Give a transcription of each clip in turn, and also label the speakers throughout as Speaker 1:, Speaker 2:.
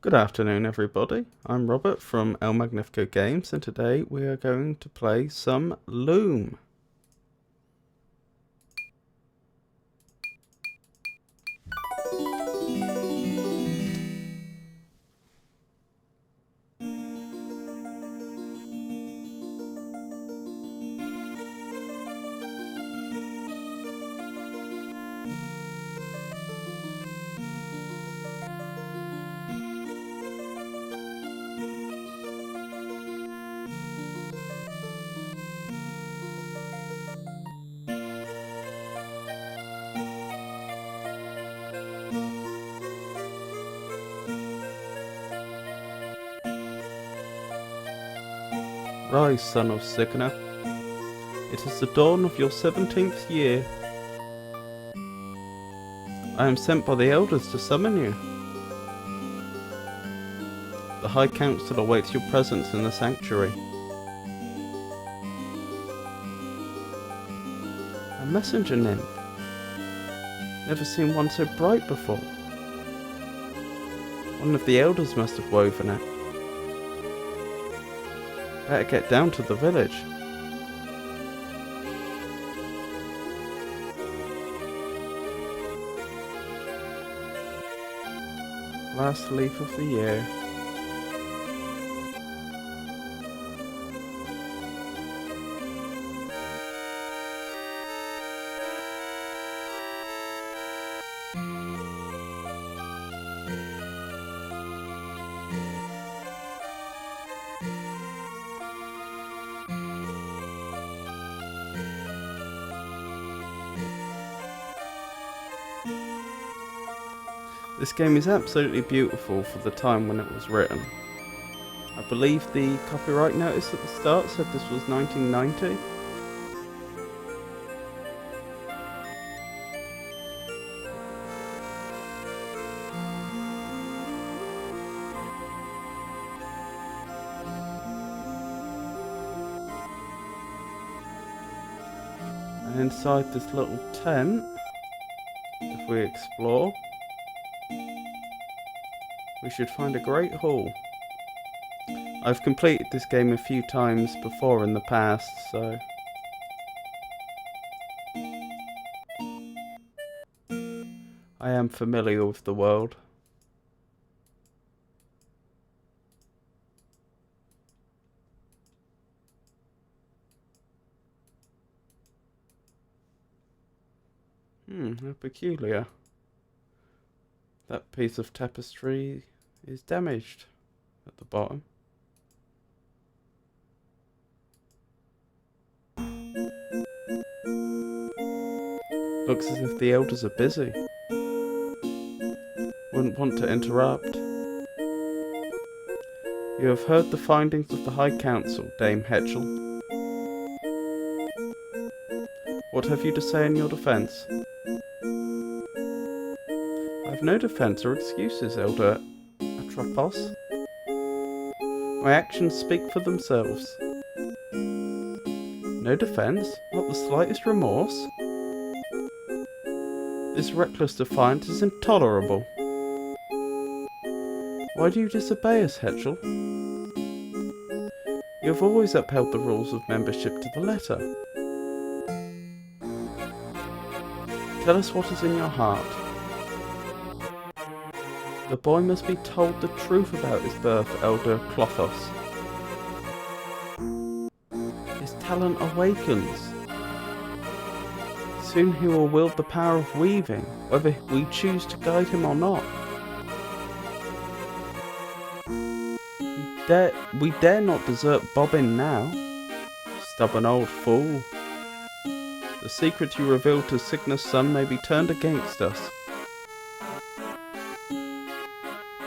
Speaker 1: Good afternoon, everybody. I'm Robert from El Magnifico Games, and today we are going to play some Loom. Rise, son of Sickener. It is the dawn of your 17th year. I am sent by the elders to summon you. The High Council awaits your presence in the sanctuary. A messenger nymph. Never seen one so bright before. One of the elders must have woven it. Better get down to the village. Last leaf of the year. This game is absolutely beautiful for the time when it was written. I believe the copyright notice at the start said this was 1990. And inside this little tent, if we explore, we should find a great hall. I've completed this game a few times before in the past, so I am familiar with the world. How peculiar. That piece of tapestry is damaged at the bottom. Looks as if the elders are busy. Wouldn't want to interrupt. You have heard the findings of the High Council, Dame Hetchel. What have you to say in your defence? I've no defence or excuses, Elder Atropos. My actions speak for themselves. No defence? Not the slightest remorse? This reckless defiance is intolerable. Why do you disobey us, Hetchel? You have always upheld the rules of membership to the letter. Tell us what is in your heart. The boy must be told the truth about his birth, Elder Clothos. His talent awakens. Soon he will wield the power of weaving, whether we choose to guide him or not. We dare not desert Bobbin now. Stubborn old fool. The secret you revealed to Cygnus' son may be turned against us.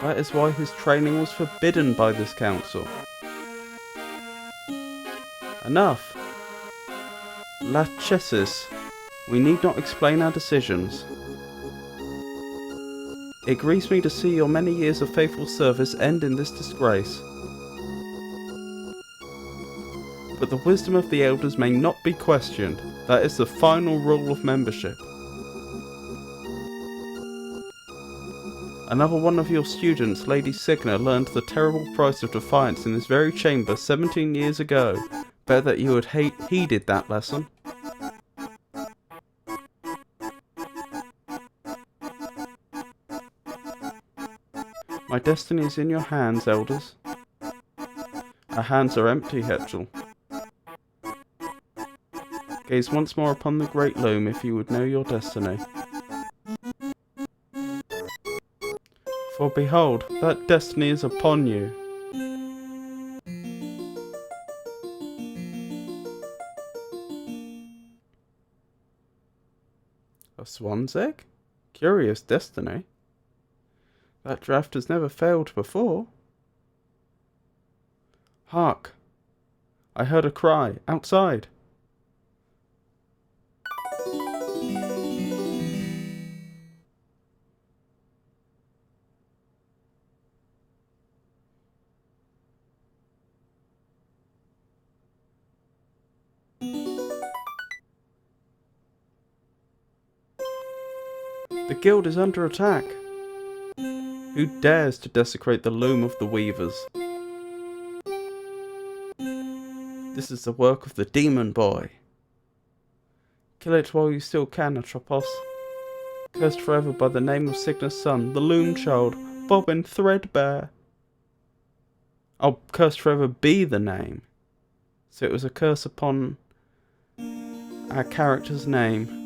Speaker 1: That is why his training was forbidden by this council. Enough. Lachesis, we need not explain our decisions. It grieves me to see your many years of faithful service end in this disgrace. But the wisdom of the elders may not be questioned. That is the final rule of membership. Another one of your students, Lady Signa, learned the terrible price of defiance in this very chamber 17 years ago. Better that you had heeded that lesson. My destiny is in your hands, elders. Our hands are empty, Hetchel. Gaze once more upon the great loom if you would know your destiny. For behold, that destiny is upon you. A swan's egg? Curious destiny. That draft has never failed before. Hark! I heard a cry outside. The guild is under attack. Who dares to desecrate the loom of the weavers? This is the work of the demon boy. Kill it while you still can, Atropos. Cursed forever by the name of Cygnus' son, the loom child, Bobbin Threadbare. Oh, cursed forever be the name. So it was a curse upon our character's name.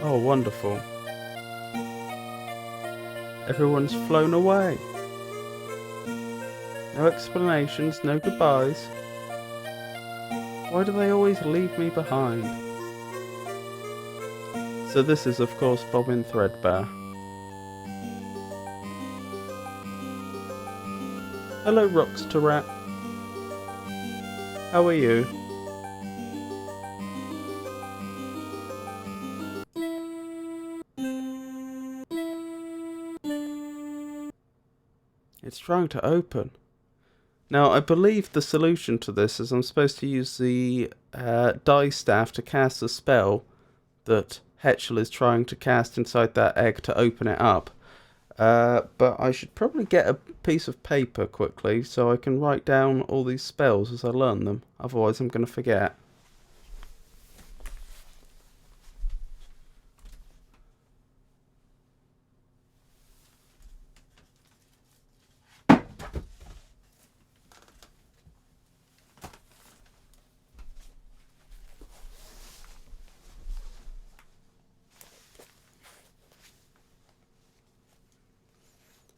Speaker 1: Oh, wonderful. Everyone's flown away. No explanations, no goodbyes. Why do they always leave me behind? So this is, of course, Bobbin Threadbare. Hello, Roxtarat. How are you? It's trying to open. Now, I believe the solution to this is I'm supposed to use the die staff to cast a spell that Hetchel is trying to cast inside that egg to open it up. But I should probably get a piece of paper quickly so I can write down all these spells as I learn them. Otherwise, I'm going to forget.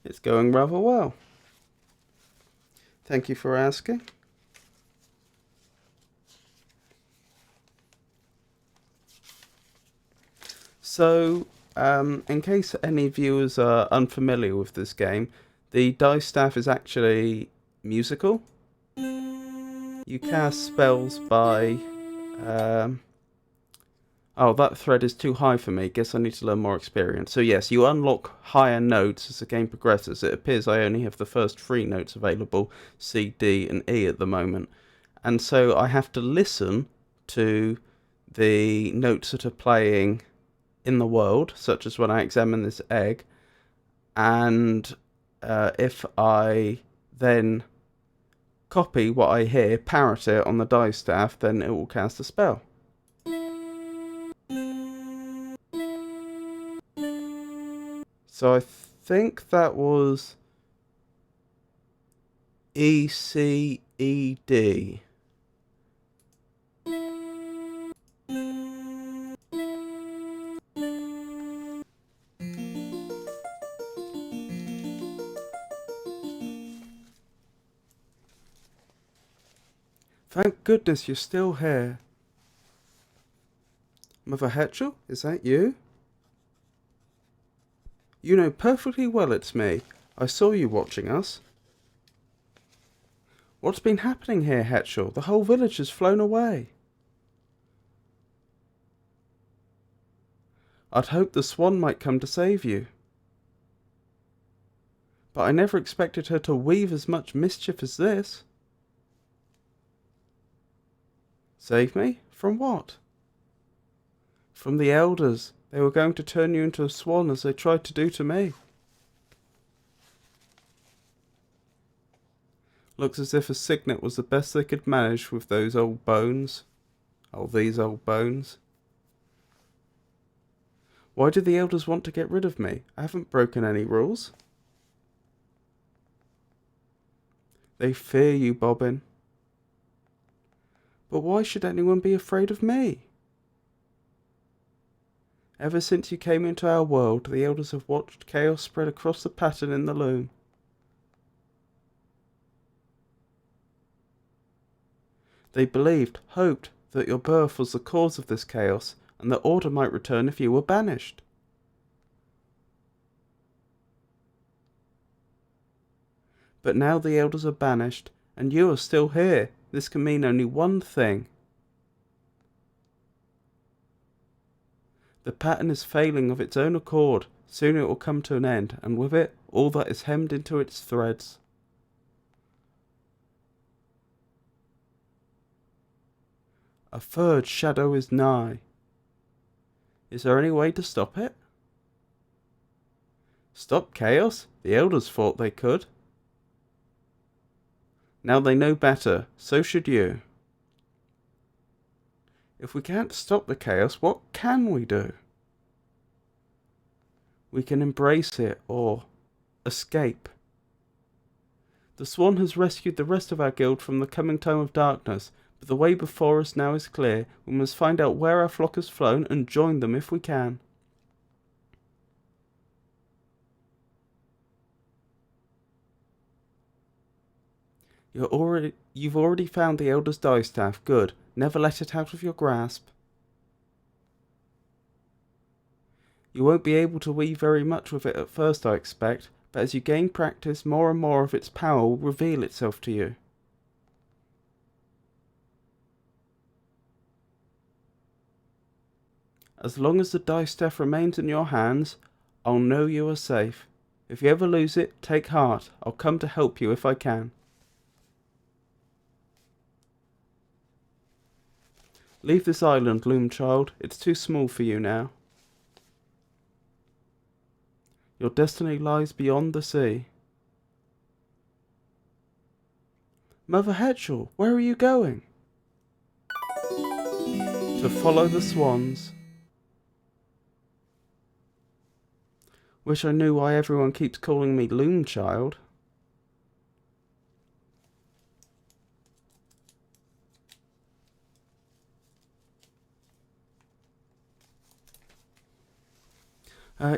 Speaker 1: It's going rather well. Thank you for asking. So, in case any viewers are unfamiliar with this game, the dice staff is actually musical. You cast spells by Oh, that thread is too high for me. Guess I need to learn more experience. So yes, you unlock higher notes as the game progresses. It appears I only have the first 3 notes available, C, D, and E at the moment. And so I have to listen to the notes that are playing in the world, such as when I examine this egg. And if I then copy what I hear, parrot it on the distaff, then it will cast a spell. So I think that was E, C, E, D. Thank goodness you're still here. Mother Hetchel, is that you? You know perfectly well it's me. I saw you watching us. What's been happening here, Hetchel? The whole village has flown away. I'd hoped the swan might come to save you. But I never expected her to weave as much mischief as this. Save me? From what? From the elders. They were going to turn you into a swan as they tried to do to me. Looks as if a signet was the best they could manage with those old bones. Oh, these old bones. Why do the elders want to get rid of me? I haven't broken any rules. They fear you, Bobbin. But why should anyone be afraid of me? Ever since you came into our world, the elders have watched chaos spread across the pattern in the loom. They believed, hoped, that your birth was the cause of this chaos, and that order might return if you were banished. But now the elders are banished, and you are still here. This can mean only one thing. The pattern is failing of its own accord. Soon it will come to an end, and with it, all that is hemmed into its threads. A third shadow is nigh. Is there any way to stop it? Stop chaos? The elders thought they could. Now they know better, so should you. If we can't stop the chaos, what can we do? We can embrace it or escape. The swan has rescued the rest of our guild from the coming time of darkness, but the way before us now is clear. We must find out where our flock has flown and join them if we can. You've already found the Elder's distaff. Good. Never let it out of your grasp. You won't be able to weave very much with it at first, I expect, but as you gain practice, more and more of its power will reveal itself to you. As long as the distaff remains in your hands, I'll know you are safe. If you ever lose it, take heart. I'll come to help you if I can. Leave this island, Loom child. It's too small for you now. Your destiny lies beyond the sea. Mother Hetchel, where are you going? To follow the swans. Wish I knew why everyone keeps calling me Loom child.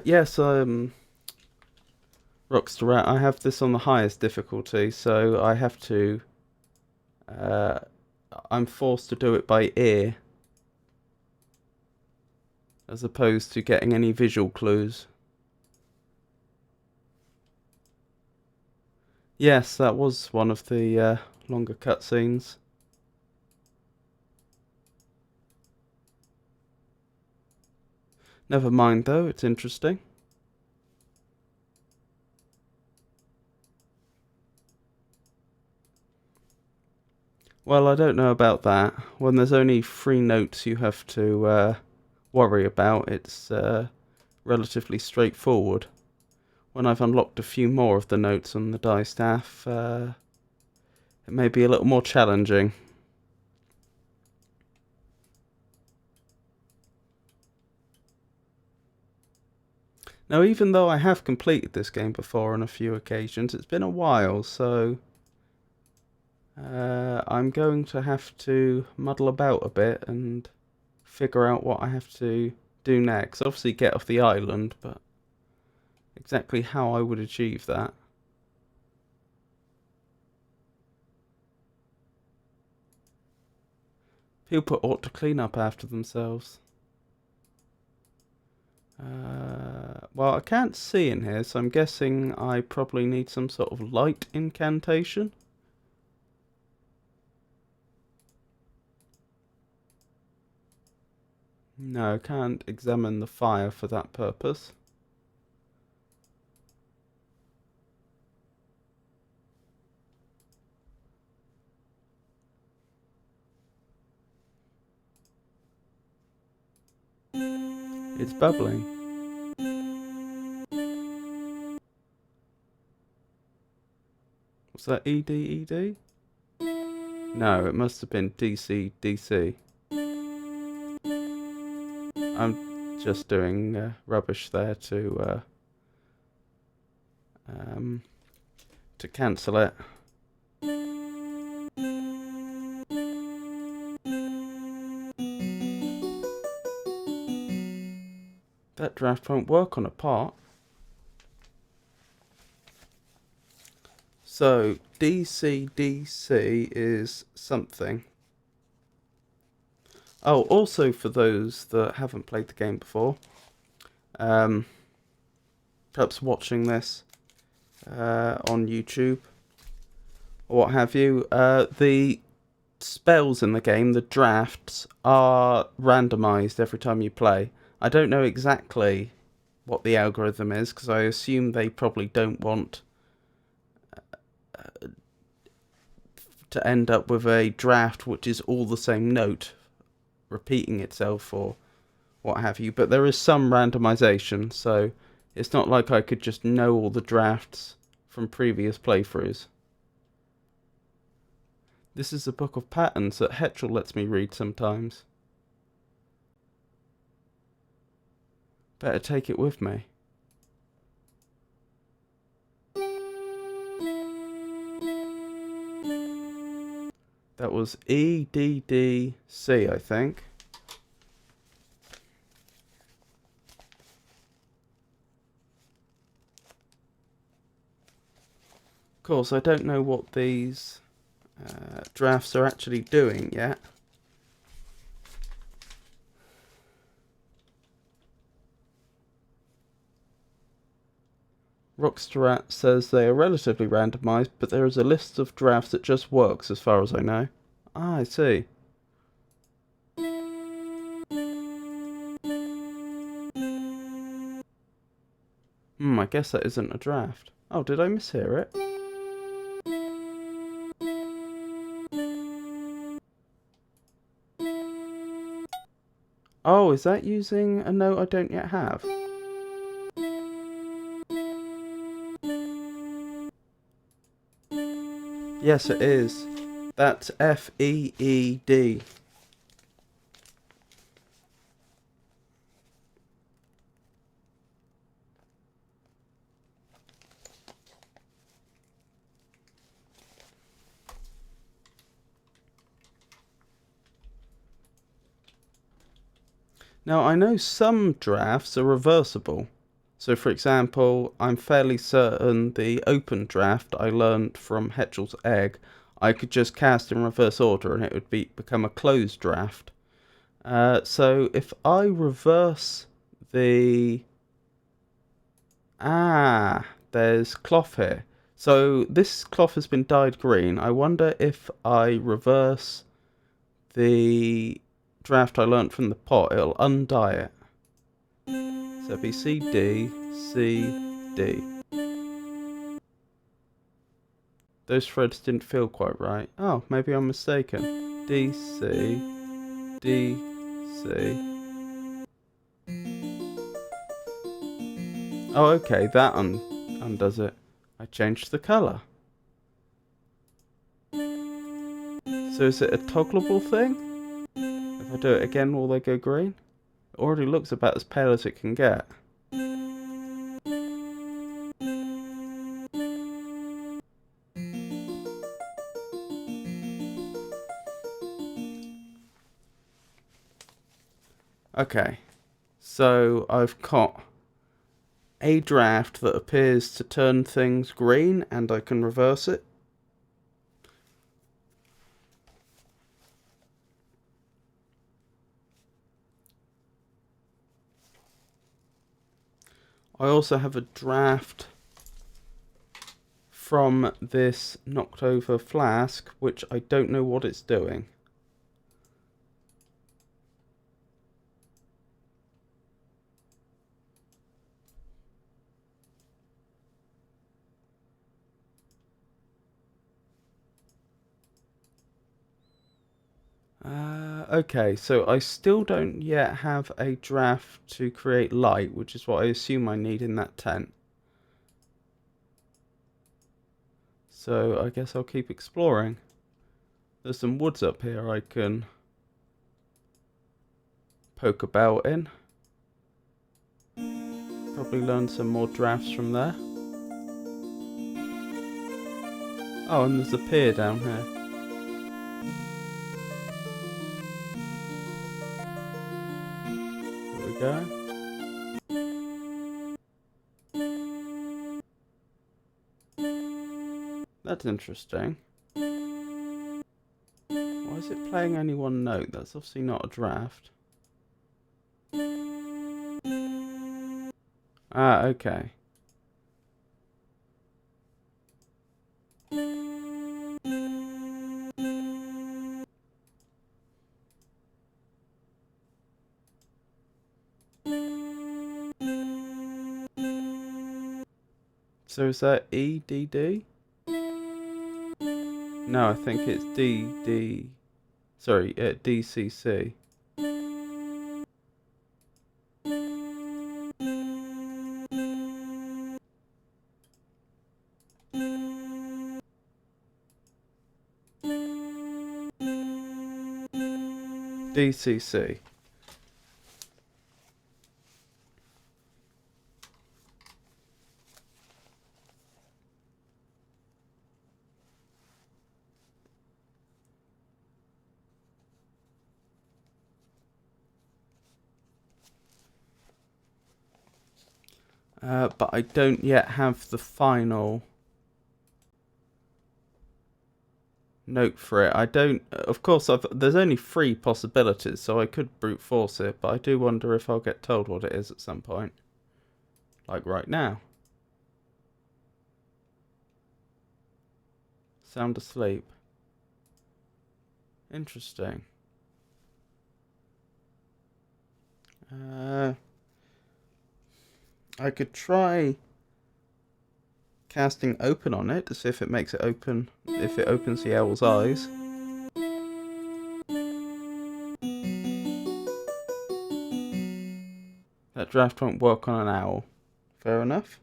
Speaker 1: Yes, Rockstar Rat, I have this on the highest difficulty, so I have to, I'm forced to do it by ear, as opposed to getting any visual clues. Yes, that was one of the longer cutscenes. Never mind though, it's interesting. Well, I don't know about that. When there's only 3 notes you have to worry about, it's relatively straightforward. When I've unlocked a few more of the notes on the die staff, it may be a little more challenging. Now, even though I have completed this game before on a few occasions, it's been a while, so I'm going to have to muddle about a bit and figure out what I have to do next. Obviously get off the island, but exactly how I would achieve that. People ought to clean up after themselves. Well, I can't see in here, so I'm guessing I probably need some sort of light incantation. No, I can't examine the fire for that purpose. It's bubbling. Was that ED? No, it must have been DC. I'm just doing rubbish there to cancel it. That draft won't work on a pot. So DC is something. Oh, also for those that haven't played the game before, perhaps watching this on YouTube or what have you, the spells in the game, the drafts, are randomized every time you play. I don't know exactly what the algorithm is, because I assume they probably don't want to end up with a draft which is all the same note repeating itself or what have you, but there is some randomization, so it's not like I could just know all the drafts from previous playthroughs. This is a book of patterns that Hetchel lets me read sometimes. Better take it with me. That was EDDC, I think. Of course, I don't know what these drafts are actually doing yet. Rocksterat says they are relatively randomized, but there is a list of drafts that just works as far as I know. Ah, I see. I guess that isn't a draft. Oh, did I mishear it? Oh, is that using a note I don't yet have? Yes, it is. That's FEED. Now, I know some drafts are reversible. So, for example, I'm fairly certain the open draft I learned from Hetchel's Egg, I could just cast in reverse order and it would become a closed draft. So, if I reverse the... there's cloth here. So, this cloth has been dyed green. I wonder if I reverse the draft I learnt from the pot, it'll undye it. So it'd be C, D, C, D. Those threads didn't feel quite right. Oh, maybe I'm mistaken. D, C, D, C. Oh, okay, that undoes it. I changed the colour. So is it a toggleable thing? If I do it again, will they go green? It already looks about as pale as it can get. Okay, so I've got a draft that appears to turn things green, and I can reverse it. I also have a draft from this knocked over flask, which I don't know what it's doing. Okay, so I still don't yet have a draft to create light, which is what I assume I need in that tent. So I guess I'll keep exploring. There's some woods up here I can poke about in. Probably learn some more drafts from there. Oh, and there's a pier down here. There we go. That's interesting. Why is it playing only one note? That's obviously not a draft. Ah, okay. So is that E, D, D? No, I think it's D, D... Sorry, D, C, C. D, C, C. But I don't yet have the final note for it. I don't... Of course, there's only 3 possibilities, so I could brute force it, but I do wonder if I'll get told what it is at some point. Like right now. Sound asleep. Interesting. I could try casting open on it to see if it makes it open, if it opens the owl's eyes. That draft won't work on an owl. Fair enough.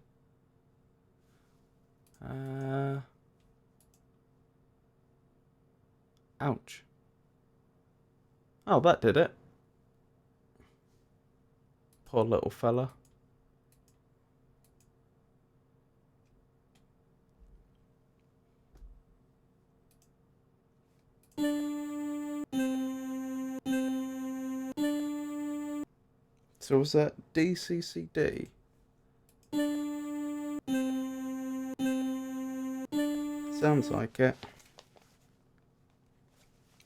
Speaker 1: Ouch. Oh, that did it. Poor little fella. So was that DCCD? Sounds like it.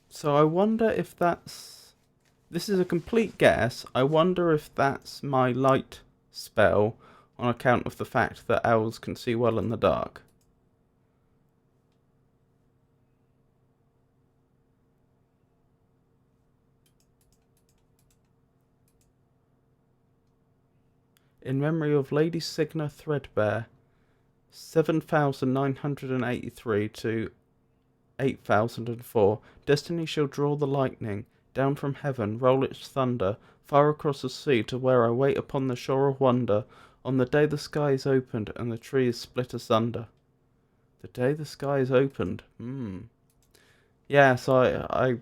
Speaker 1: So I wonder if that's... This is a complete guess. I wonder if that's my light spell on account of the fact that owls can see well in the dark. In memory of Lady Signa Threadbare, 7,983 to 8,004. Destiny shall draw the lightning down from heaven, roll its thunder far across the sea to where I wait upon the shore of wonder. On the day the sky is opened and the tree is split asunder. The day the sky is opened. Yes, I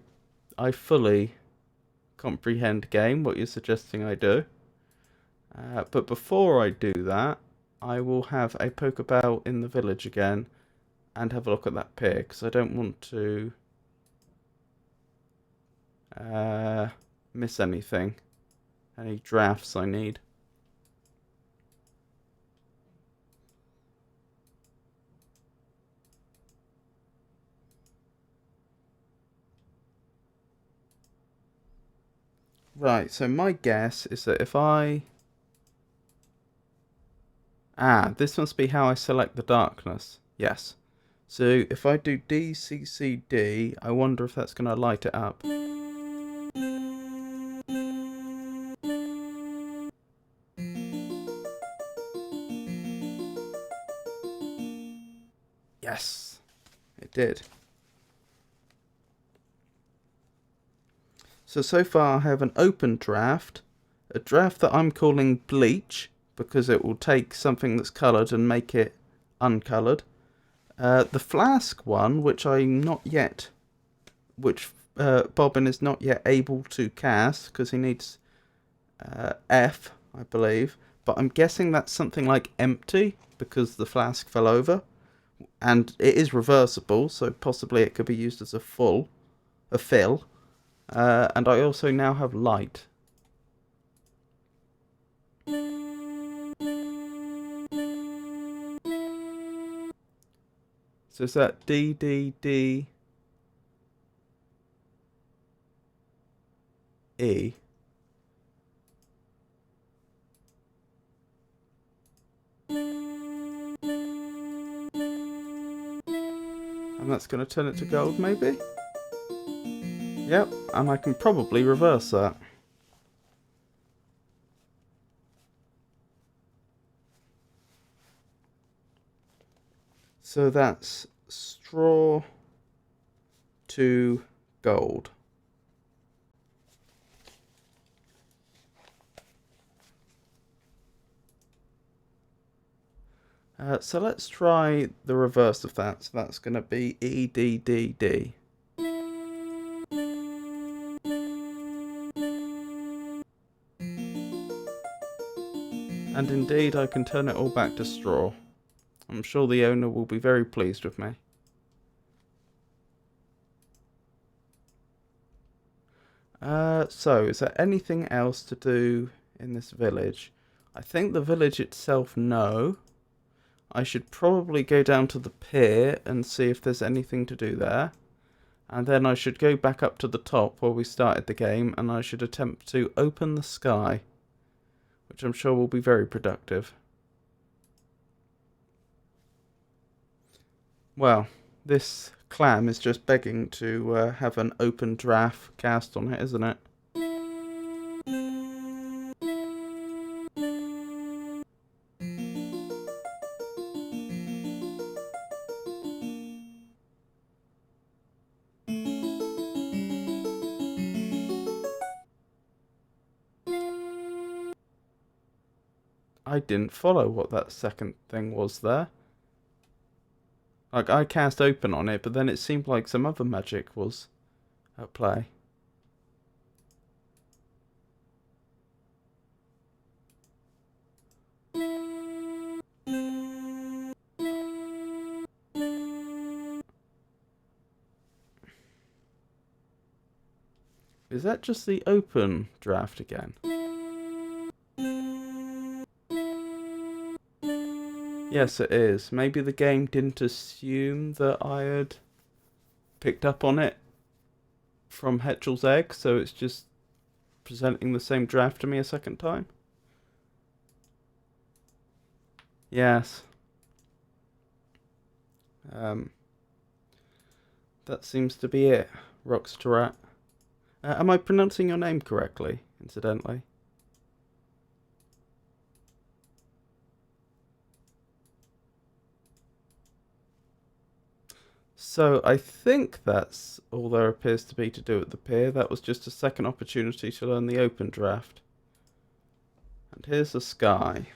Speaker 1: fully comprehend, game, what you're suggesting I do. But before I do that, I will have a poke about in the village again and have a look at that pier, because I don't want to miss anything. Any drafts I need. Right, so my guess is that if I... this must be how I select the darkness. Yes. So if I do DCCD, I wonder if that's going to light it up. Yes, it did. So far I have an open draft, a draft that I'm calling bleach, because it will take something that's coloured and make it uncoloured. The flask one, which Bobbin is not yet able to cast, because he needs F, I believe. But I'm guessing that's something like empty, because the flask fell over. And it is reversible, so possibly it could be used as a fill. And I also now have light. So is that D, D, D, E? And that's going to turn it to gold, maybe? Yep, and I can probably reverse that. So that's straw to gold. So let's try the reverse of that. So that's going to be E, D, D, D. And indeed, I can turn it all back to straw. I'm sure the owner will be very pleased with me. So, is there anything else to do in this village? I think the village itself, no. I should probably go down to the pier and see if there's anything to do there. And then I should go back up to the top where we started the game, and I should attempt to open the sky, which I'm sure will be very productive. Well, this clam is just begging to have an open draft cast on it, isn't it? I didn't follow what that second thing was there. Like, I cast open on it, but then it seemed like some other magic was at play. Is that just the open draft again? Yes, it is. Maybe the game didn't assume that I had picked up on it from Hetchel's egg, so it's just presenting the same draft to me a second time. Yes. That seems to be it, Roxtarat. Am I pronouncing your name correctly, incidentally? So I think that's all there appears to be to do at the pier. That was just a second opportunity to learn the open draft. And here's the sky.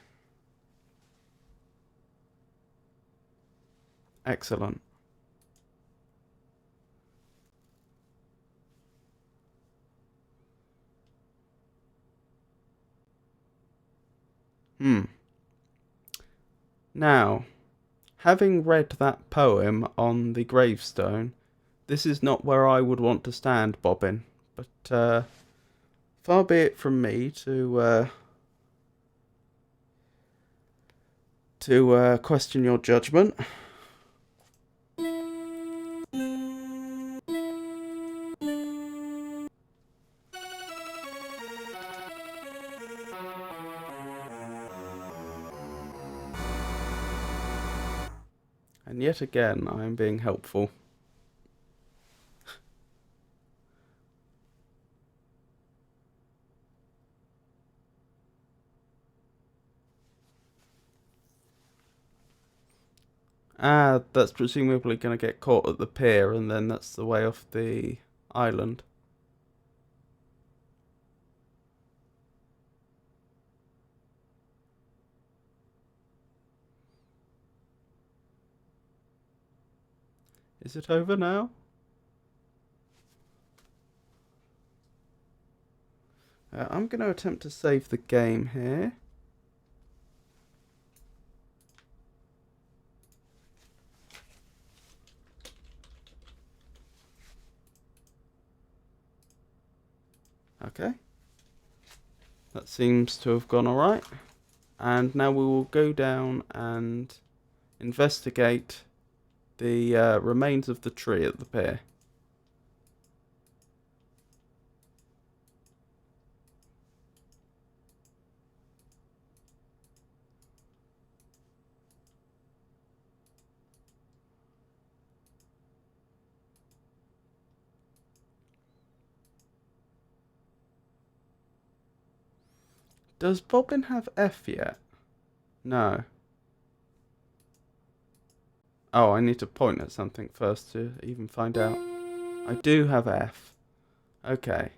Speaker 1: Excellent. Now, having read that poem on the gravestone, this is not where I would want to stand, Bobbin. But far be it from me to question your judgment. And yet again, I am being helpful. Ah, that's presumably going to get caught at the pier, and then that's the way off the island. Is it over now? I'm going to attempt to save the game here. Okay. That seems to have gone alright. And now we will go down and investigate the remains of the tree at the pier. Does Bobbin have F yet? No. Oh, I need to point at something first to even find out. I do have F. Okay.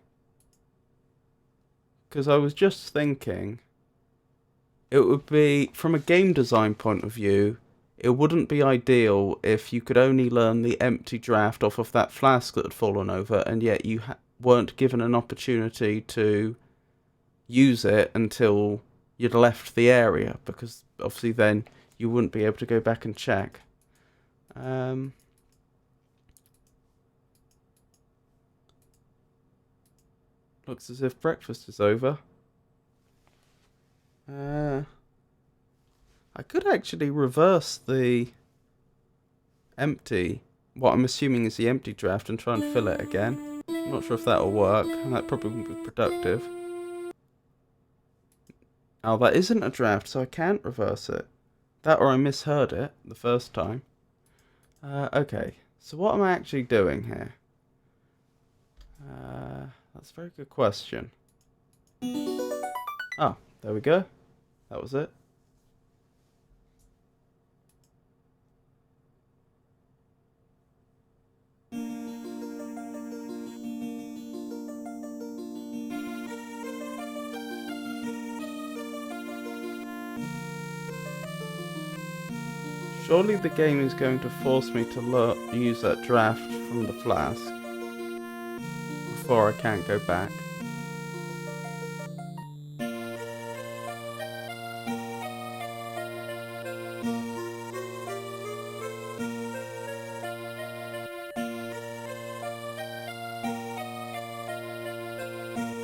Speaker 1: Because I was just thinking, it would be, from a game design point of view, it wouldn't be ideal if you could only learn the empty draft off of that flask that had fallen over, and yet you weren't given an opportunity to use it until you'd left the area, because obviously then you wouldn't be able to go back and check. Looks as if breakfast is over. I could actually reverse the empty, what I'm assuming is the empty draft, and try and fill it again. I'm not sure if that'll work, and that probably wouldn't be productive. Oh, that isn't a draft, so I can't reverse it. That, or I misheard it the first time. Okay, so what am I actually doing here? That's a very good question. Oh, there we go. That was it. Surely the game is going to force me to use that draft from the flask before I can't go back.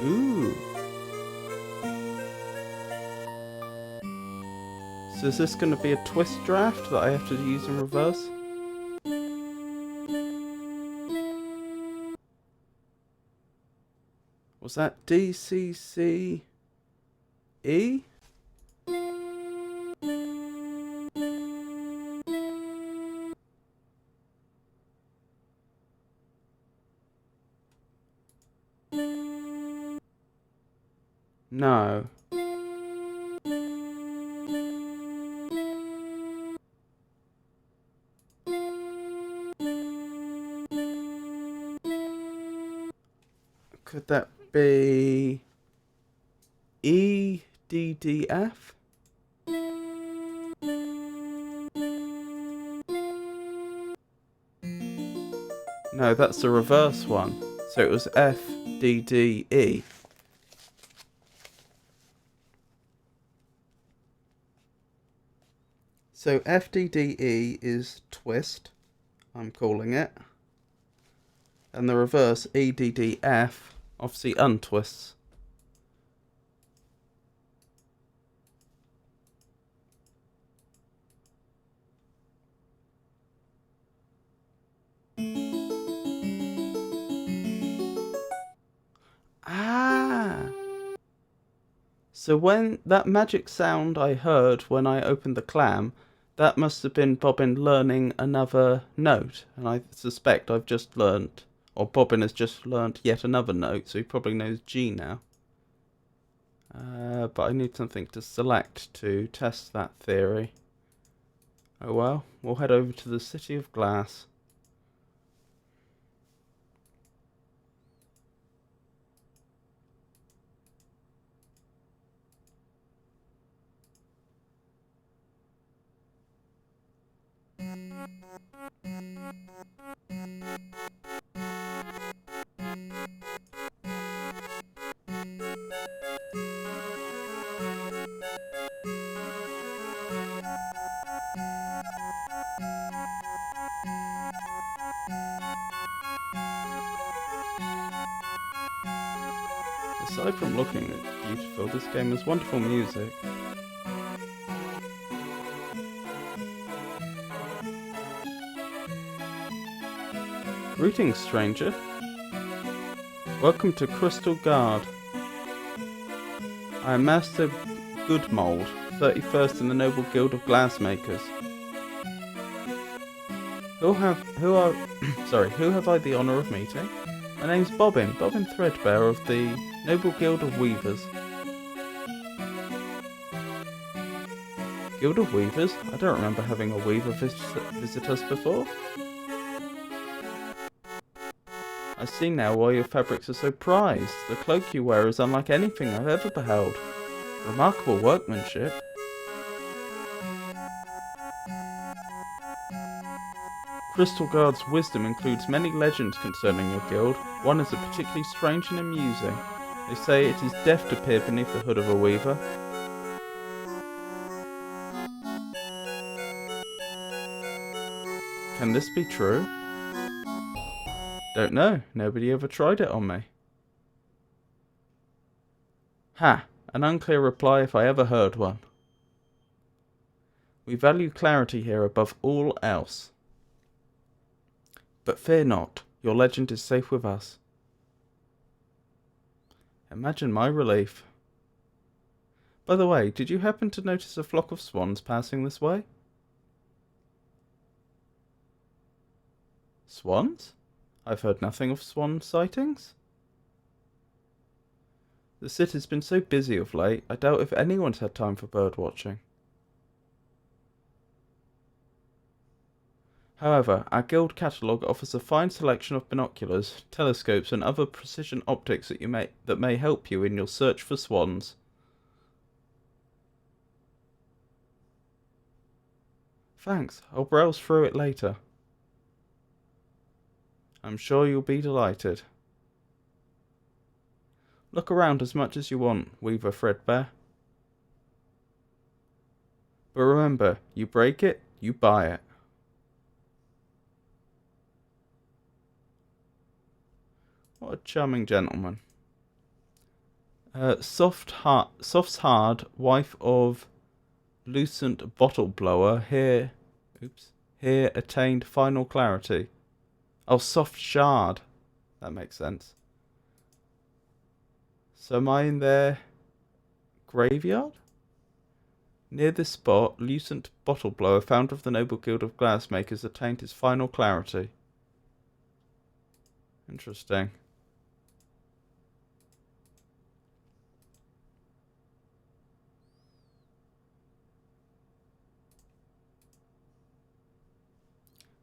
Speaker 1: Ooh. So is this going to be a twist draft that I have to use in reverse? Was that DCCE? No. Could that be EDDF? No, that's the reverse one. So it was FDDE. So FDDE is twist, I'm calling it. And the reverse, EDDF, obviously untwists. Ah! So when that magic sound I heard when I opened the clam, that must have been Bobbin learning another note. And I suspect I've just learnt, or Bobbin has just learnt yet another note, so he probably knows G now. But I need something to select to test that theory. Oh well, we'll head over to the City of Glass. Aside from looking beautiful, this game has wonderful music. Greetings, stranger. Welcome to Crystal Guard. I am Master Goodmold, 31st in the Noble Guild of Glassmakers. Who have I the honour of meeting? My name's Bobbin Threadbare of the Noble Guild of Weavers. Guild of Weavers? I don't remember having a weaver visit us before. I see now why your fabrics are so prized. The cloak you wear is unlike anything I've ever beheld. Remarkable workmanship. Crystal Guard's wisdom includes many legends concerning your guild. One is particularly strange and amusing. They say it is death to peer beneath the hood of a weaver. Can this be true? Don't know. Nobody ever tried it on me. Ha! An unclear reply if I ever heard one. We value clarity here above all else. But fear not, your legend is safe with us. Imagine my relief. By the way, did you happen to notice a flock of swans passing this way? Swans? I've heard nothing of swan sightings. The city's been so busy of late, I doubt if anyone's had time for bird watching. However, our guild catalogue offers a fine selection of binoculars, telescopes and other precision optics that may help you in your search for swans. Thanks, I'll browse through it later. I'm sure you'll be delighted. Look around as much as you want, Weaver Threadbare. But remember, you break it, you buy it. What a charming gentleman. Soft's hard, wife of Lucent Bottle Blower, here attained final clarity. Oh, Soft Shard. That makes sense. So am I in their graveyard? Near this spot, Lucent Bottle Blower, founder of the Noble Guild of Glassmakers, attained his final clarity. Interesting.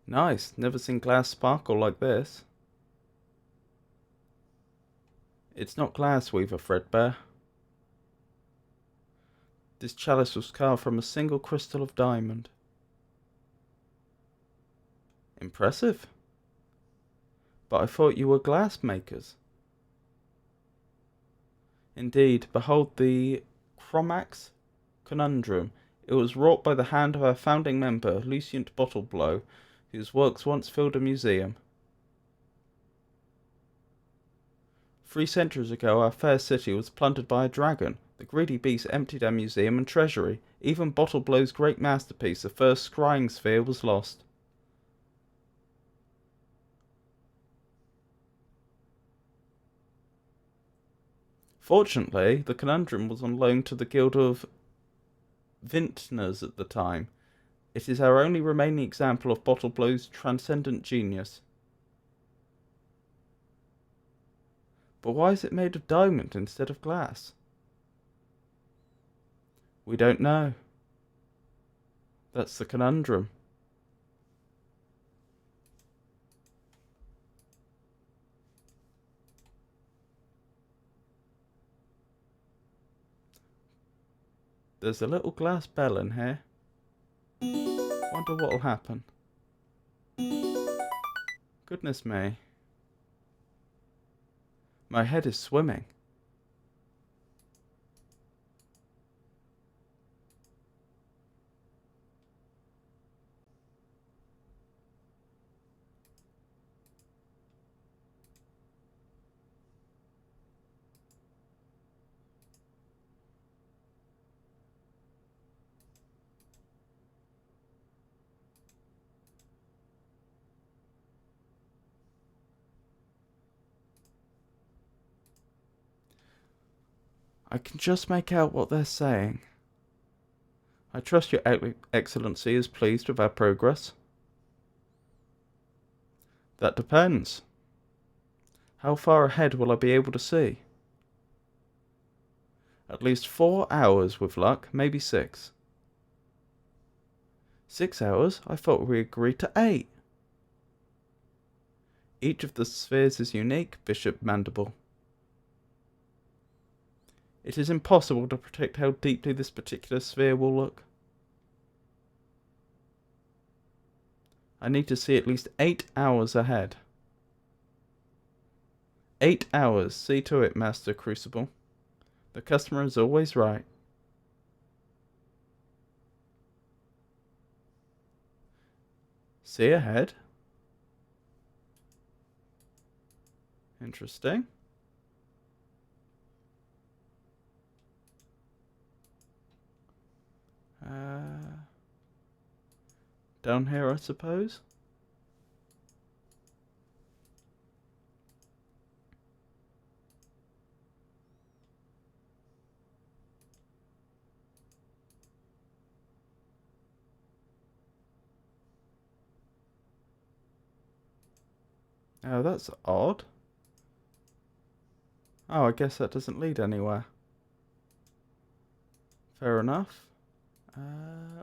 Speaker 1: Nice. Never seen glass sparkle like this. It's not glass, Weaver Fredbear. This chalice was carved from a single crystal of diamond. Impressive. But I thought you were glass makers. Indeed, behold the Chromax conundrum. It was wrought by the hand of our founding member, Lucient Bottleblow, whose works once filled a museum. 3 centuries ago, our fair city was plundered by a dragon. The greedy beast emptied our museum and treasury. Even Bottleblow's great masterpiece, the first scrying sphere, was lost. Fortunately, the conundrum was on loan to the Guild of Vintners at the time. It is our only remaining example of Bottleblow's transcendent genius. But why is it made of diamond instead of glass? We don't know. That's the conundrum. There's a little glass bell in here. Wonder what'll happen. Goodness me. My head is swimming. I can just make out what they're saying. I trust your Excellency is pleased with our progress. That depends. How far ahead will I be able to see? At least 4 hours with luck, maybe 6. 6 hours? I thought we agreed to 8. Each of the spheres is unique, Bishop Mandible. It is impossible to predict how deeply this particular sphere will look. I need to see at least 8 hours ahead. 8 hours. See to it, Master Crucible. The customer is always right. See ahead. Interesting. Down here, I suppose. Oh, that's odd. Oh, I guess that doesn't lead anywhere. Fair enough.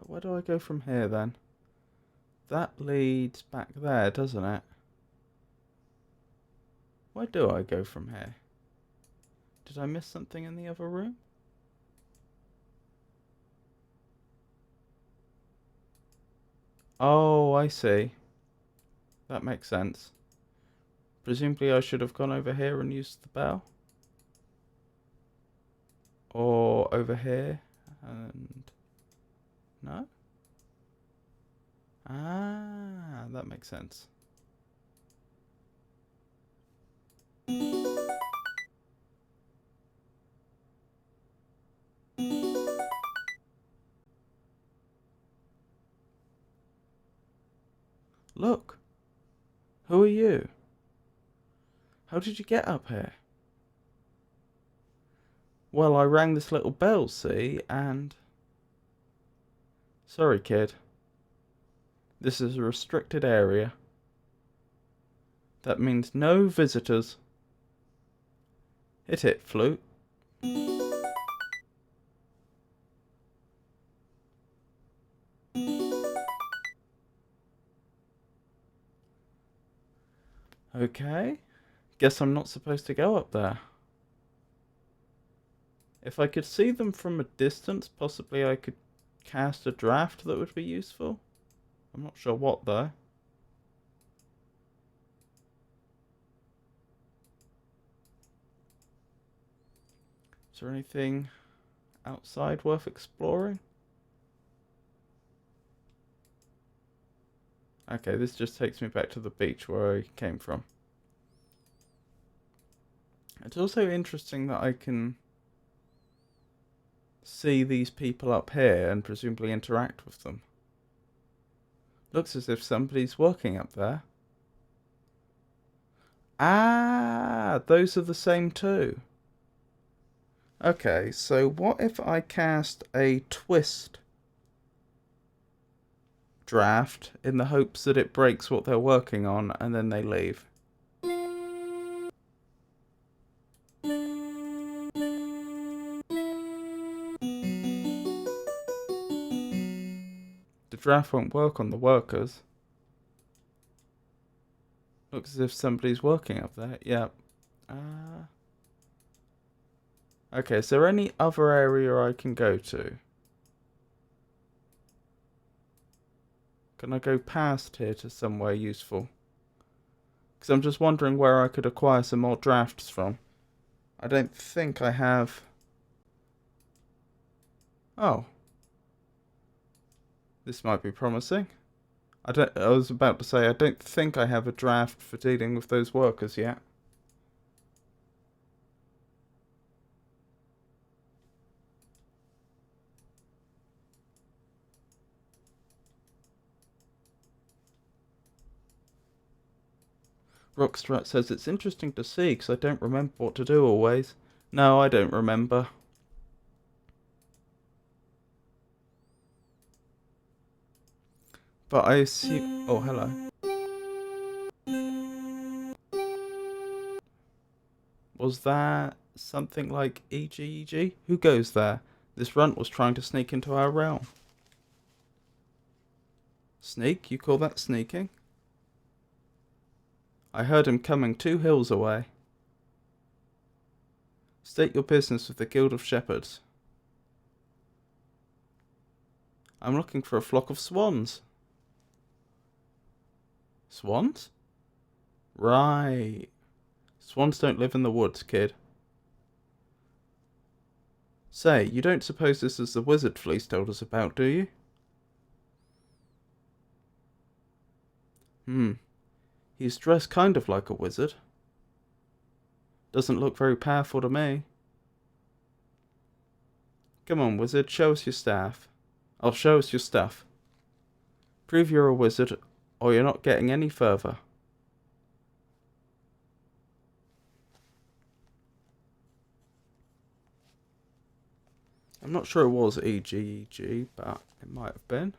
Speaker 1: Where do I go from here then? That leads back there, doesn't it? Where do I go from here? Did I miss something in the other room? Oh, I see. That makes sense. Presumably I should have gone over here and used the bell. Or over here and... No? Ah, that makes sense. Look. Who are you? How did you get up here? Well, I rang this little bell, see, and... Sorry, kid. This is a restricted area. That means no visitors. Hit it, flute. Okay. Guess I'm not supposed to go up there. If I could see them from a distance, possibly I could cast a draft that would be useful. I'm not sure what, though. Is there anything outside worth exploring? Okay, this just takes me back to the beach where I came from. It's also interesting that I can see these people up here and presumably interact with them. Looks as if somebody's working up there. Ah, those are the same too. Okay, so what if I cast a twist draft in the hopes that it breaks what they're working on and then they leave? The draft won't work on the workers. Looks as if somebody's working up there. Yep. Okay, is there any other area I can go to? Can I go past here to somewhere useful? Because I'm just wondering where I could acquire some more drafts from. I don't think I have... Oh. This might be promising. I was about to say, I don't think I have a draft for dealing with those workers yet. Rockstrut says, it's interesting to see, because I don't remember what to do always. No, I don't remember. But I assume... Oh, hello. Was that something like EGEG? Who goes there? This runt was trying to sneak into our realm. Sneak? You call that sneaking? I heard him coming 2 hills away. State your business with the Guild of Shepherds. I'm looking for a flock of swans. Swans? Right. Swans don't live in the woods, kid. Say, you don't suppose this is the wizard Fleece told us about, do you? He's dressed kind of like a wizard. Doesn't look very powerful to me. Come on, wizard, show us your staff. I'll show us your stuff. Prove you're a wizard, or you're not getting any further. I'm not sure it was EGEG, but it might have been.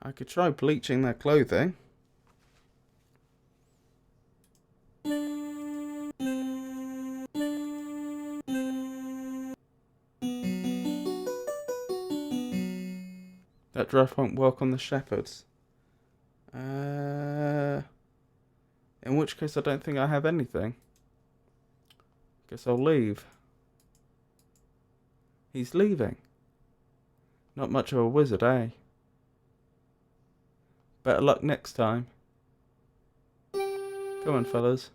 Speaker 1: I could try bleaching their clothing. That draft won't work on the shepherds. In which case I don't think I have anything. Guess I'll leave. He's leaving. Not much of a wizard, eh? Better luck next time. Come on, fellas.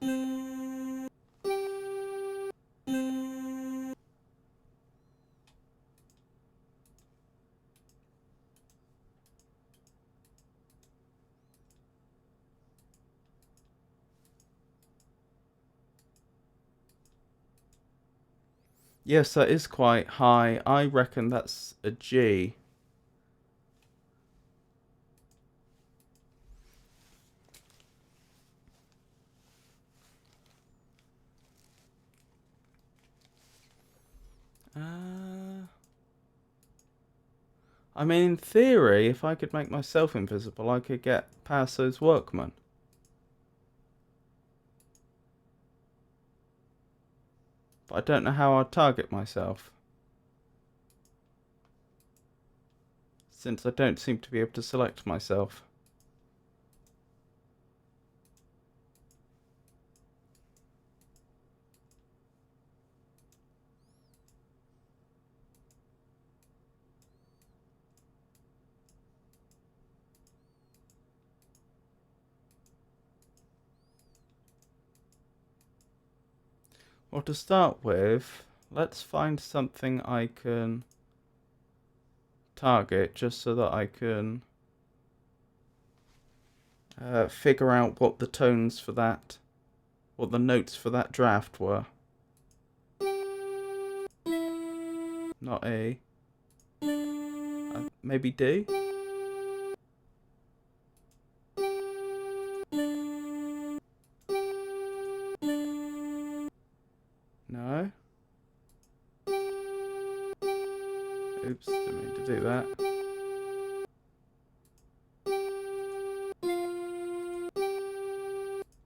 Speaker 1: Yes, that is quite high. I reckon that's a G. I mean, in theory, if I could make myself invisible, I could get past those workmen. But I don't know how I'd target myself, since I don't seem to be able to select myself. Well, to start with, let's find something I can target just so that I can figure out what the tones for that, what the notes for that draft were. Not A. Maybe D? No? Oops, didn't mean to do that.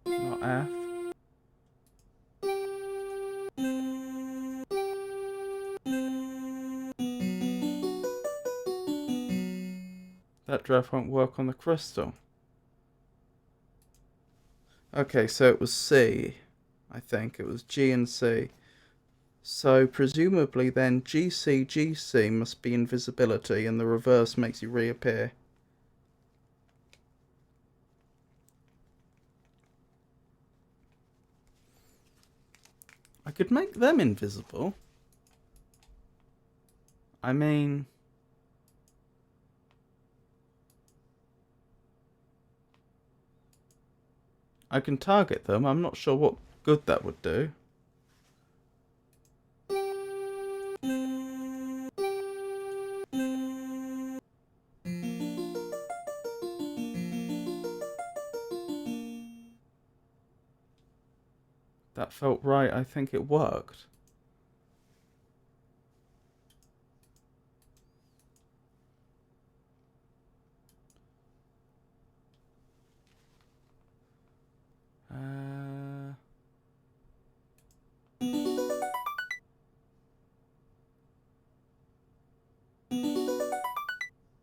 Speaker 1: Not F. That draft won't work on the crystal. Okay, so it was C. I think it was G and C. So presumably then GC, GC must be invisibility and the reverse makes you reappear. I could make them invisible. I mean... I can target them. I'm not sure what good that would do. That felt right. I think it worked.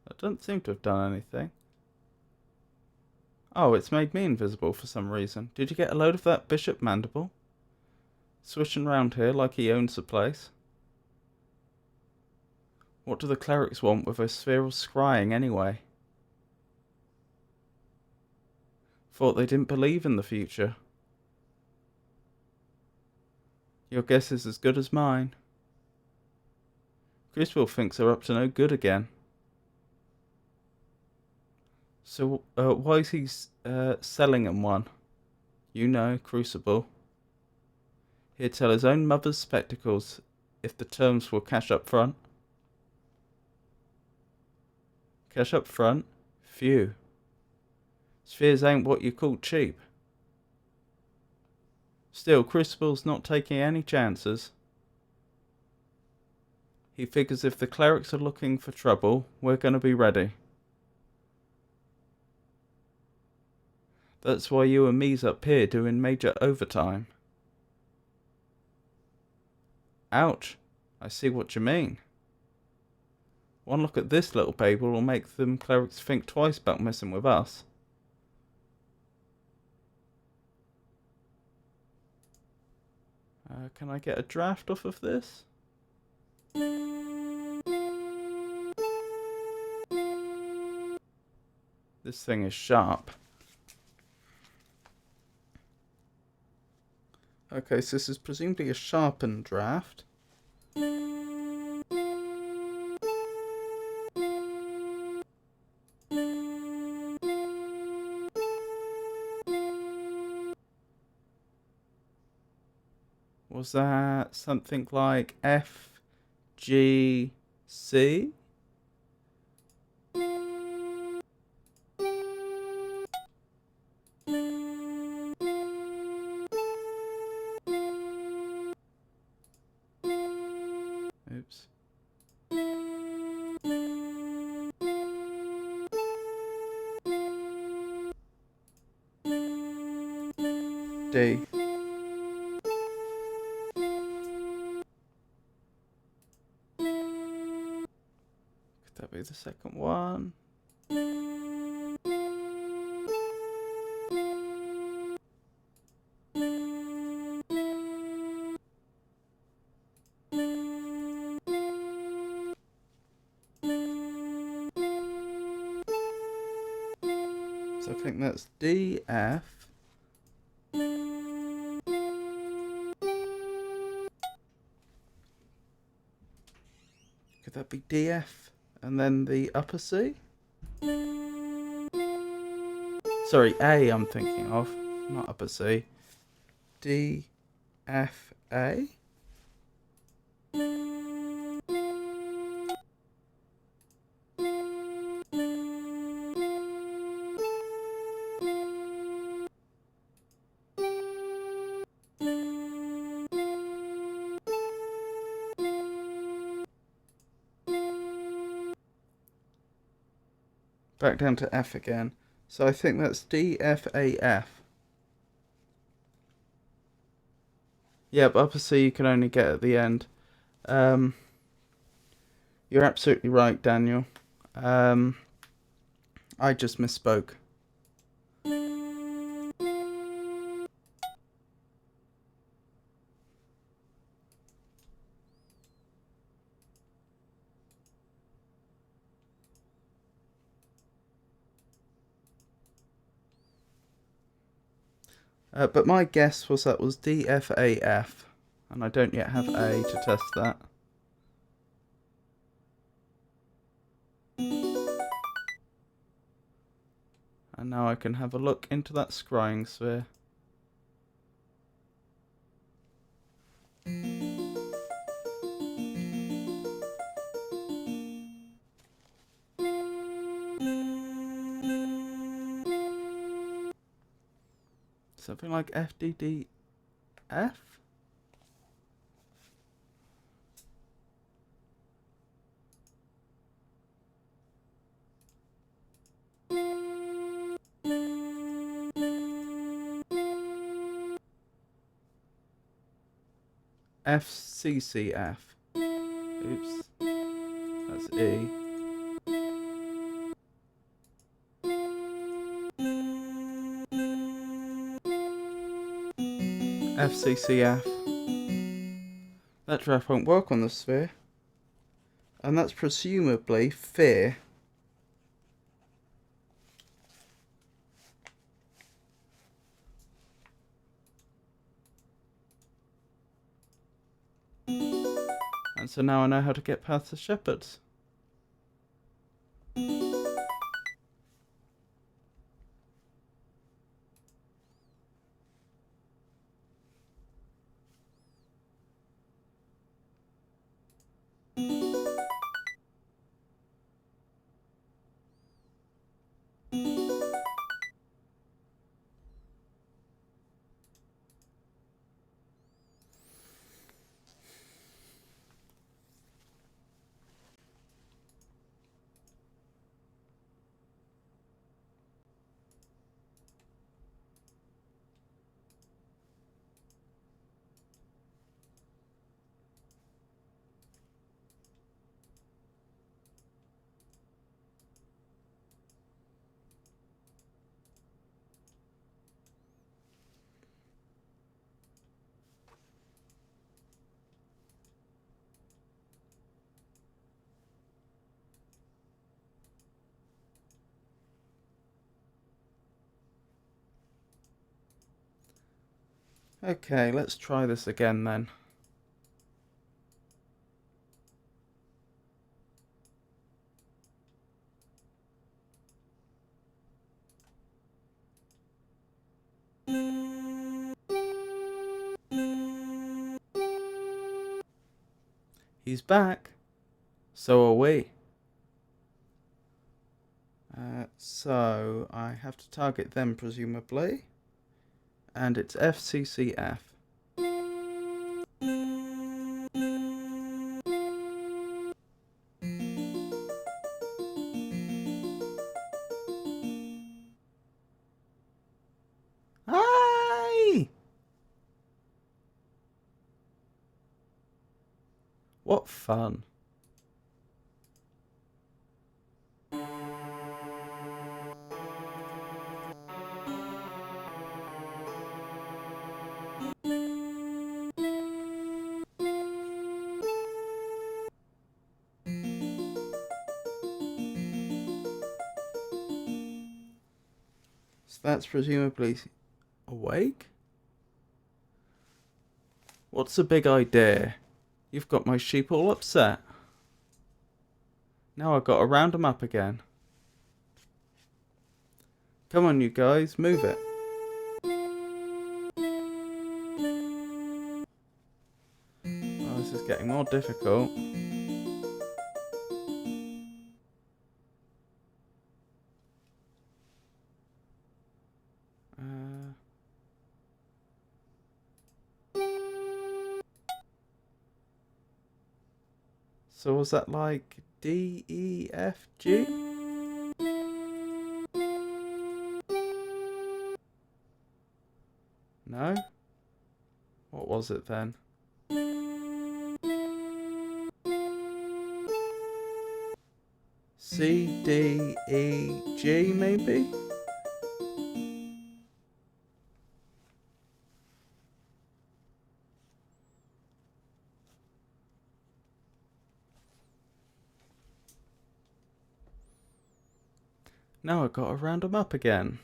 Speaker 1: That doesn't seem to have done anything. Oh, it's made me invisible for some reason. Did you get a load of that Bishop Mandible? Swishing round here like he owns the place. What do the clerics want with a sphere of scrying anyway? Thought they didn't believe in the future. Your guess is as good as mine. Crucible thinks they're up to no good again. So, why is he selling him one? You know, Crucible. He'd sell his own mother's spectacles if the terms were cash up front. Cash up front? Phew. Spheres ain't what you call cheap. Still, Crucible's not taking any chances. He figures if the clerics are looking for trouble, we're going to be ready. That's why you and me's up here doing major overtime. Ouch. I see what you mean. One look at this little baby will make them clerics think twice about messing with us. Can I get a draft off of this? This thing is sharp. Okay, so this is presumably a sharpened draft. Was that something like F, G, C? Oops. D. Could that be the second one? So I think that's D, F. Could that be DF and then the upper C? Sorry, A I'm thinking of, not upper C. D, F, A? Back down to F again. So I think that's D, F, A, F. Yeah, but upper C you can only get at the end. You're absolutely right, Daniel. I just misspoke. But my guess was that was D, F, A, F. And I don't yet have A to test that. And now I can have a look into that scrying sphere. Something like F, D, D, F? F, C, C, F. Oops. That's E. F, C, C, F. That draft won't work on the sphere. And that's presumably fear. And so now I know how to get past the shepherds. Okay, let's try this again then. He's back. So are we. So I have to target them presumably. And it's FCCF. Aye! What fun. So that's presumably awake? What's the big idea? You've got my sheep all upset. Now I've got to round them up again. Come on, you guys, move it. Oh, this is getting more difficult. So was that like D, E, F, G? No? What was it then? C, D, E, G maybe? Now I've got to round them up again.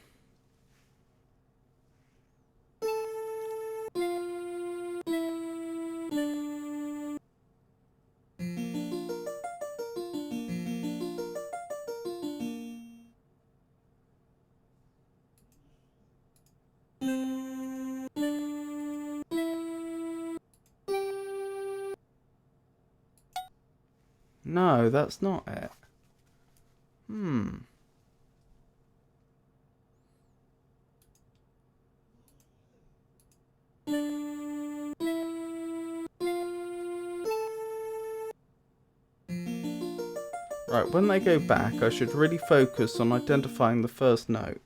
Speaker 1: No, that's not it. Right, when they go back, I should really focus on identifying the first note.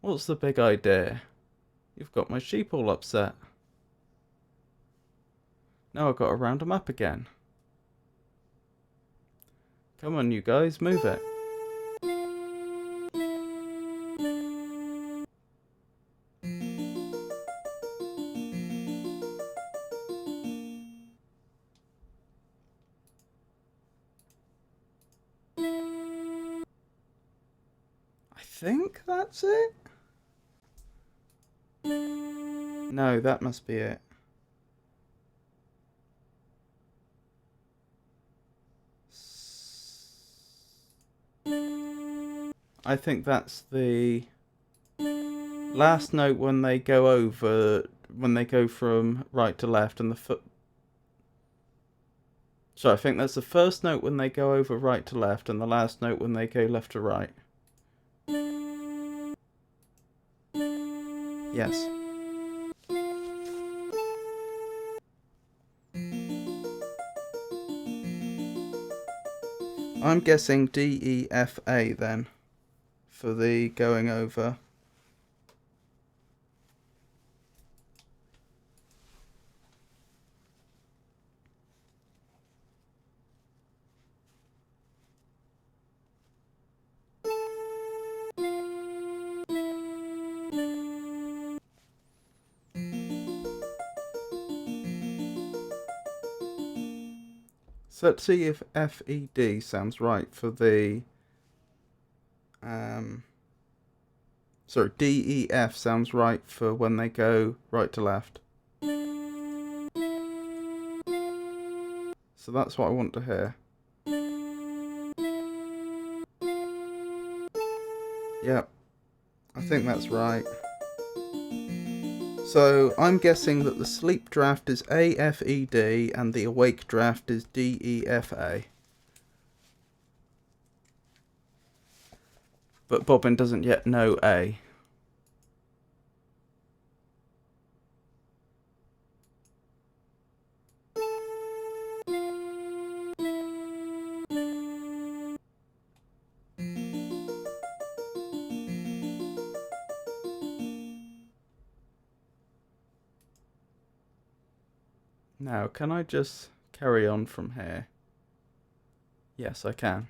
Speaker 1: What's the big idea? You've got my sheep all upset. Now I've got to round them up again. Come on, you guys, move it. I think that's it. No, that must be it. I think that's the last note when they go over, when they go from right to left, and the foot. So I think that's the first note when they go over right to left, and the last note when they go left to right. Yes. I'm guessing D, E, F, A then, for the going over. So let's see if F, E, D sounds right for the... Sorry, D, E, F sounds right for when they go right to left. So that's what I want to hear. Yep, I think that's right. So I'm guessing that the sleep draft is A, F, E, D, and the awake draft is D, E, F, A. But Bobbin doesn't yet know A. Now, can I just carry on from here? Yes, I can.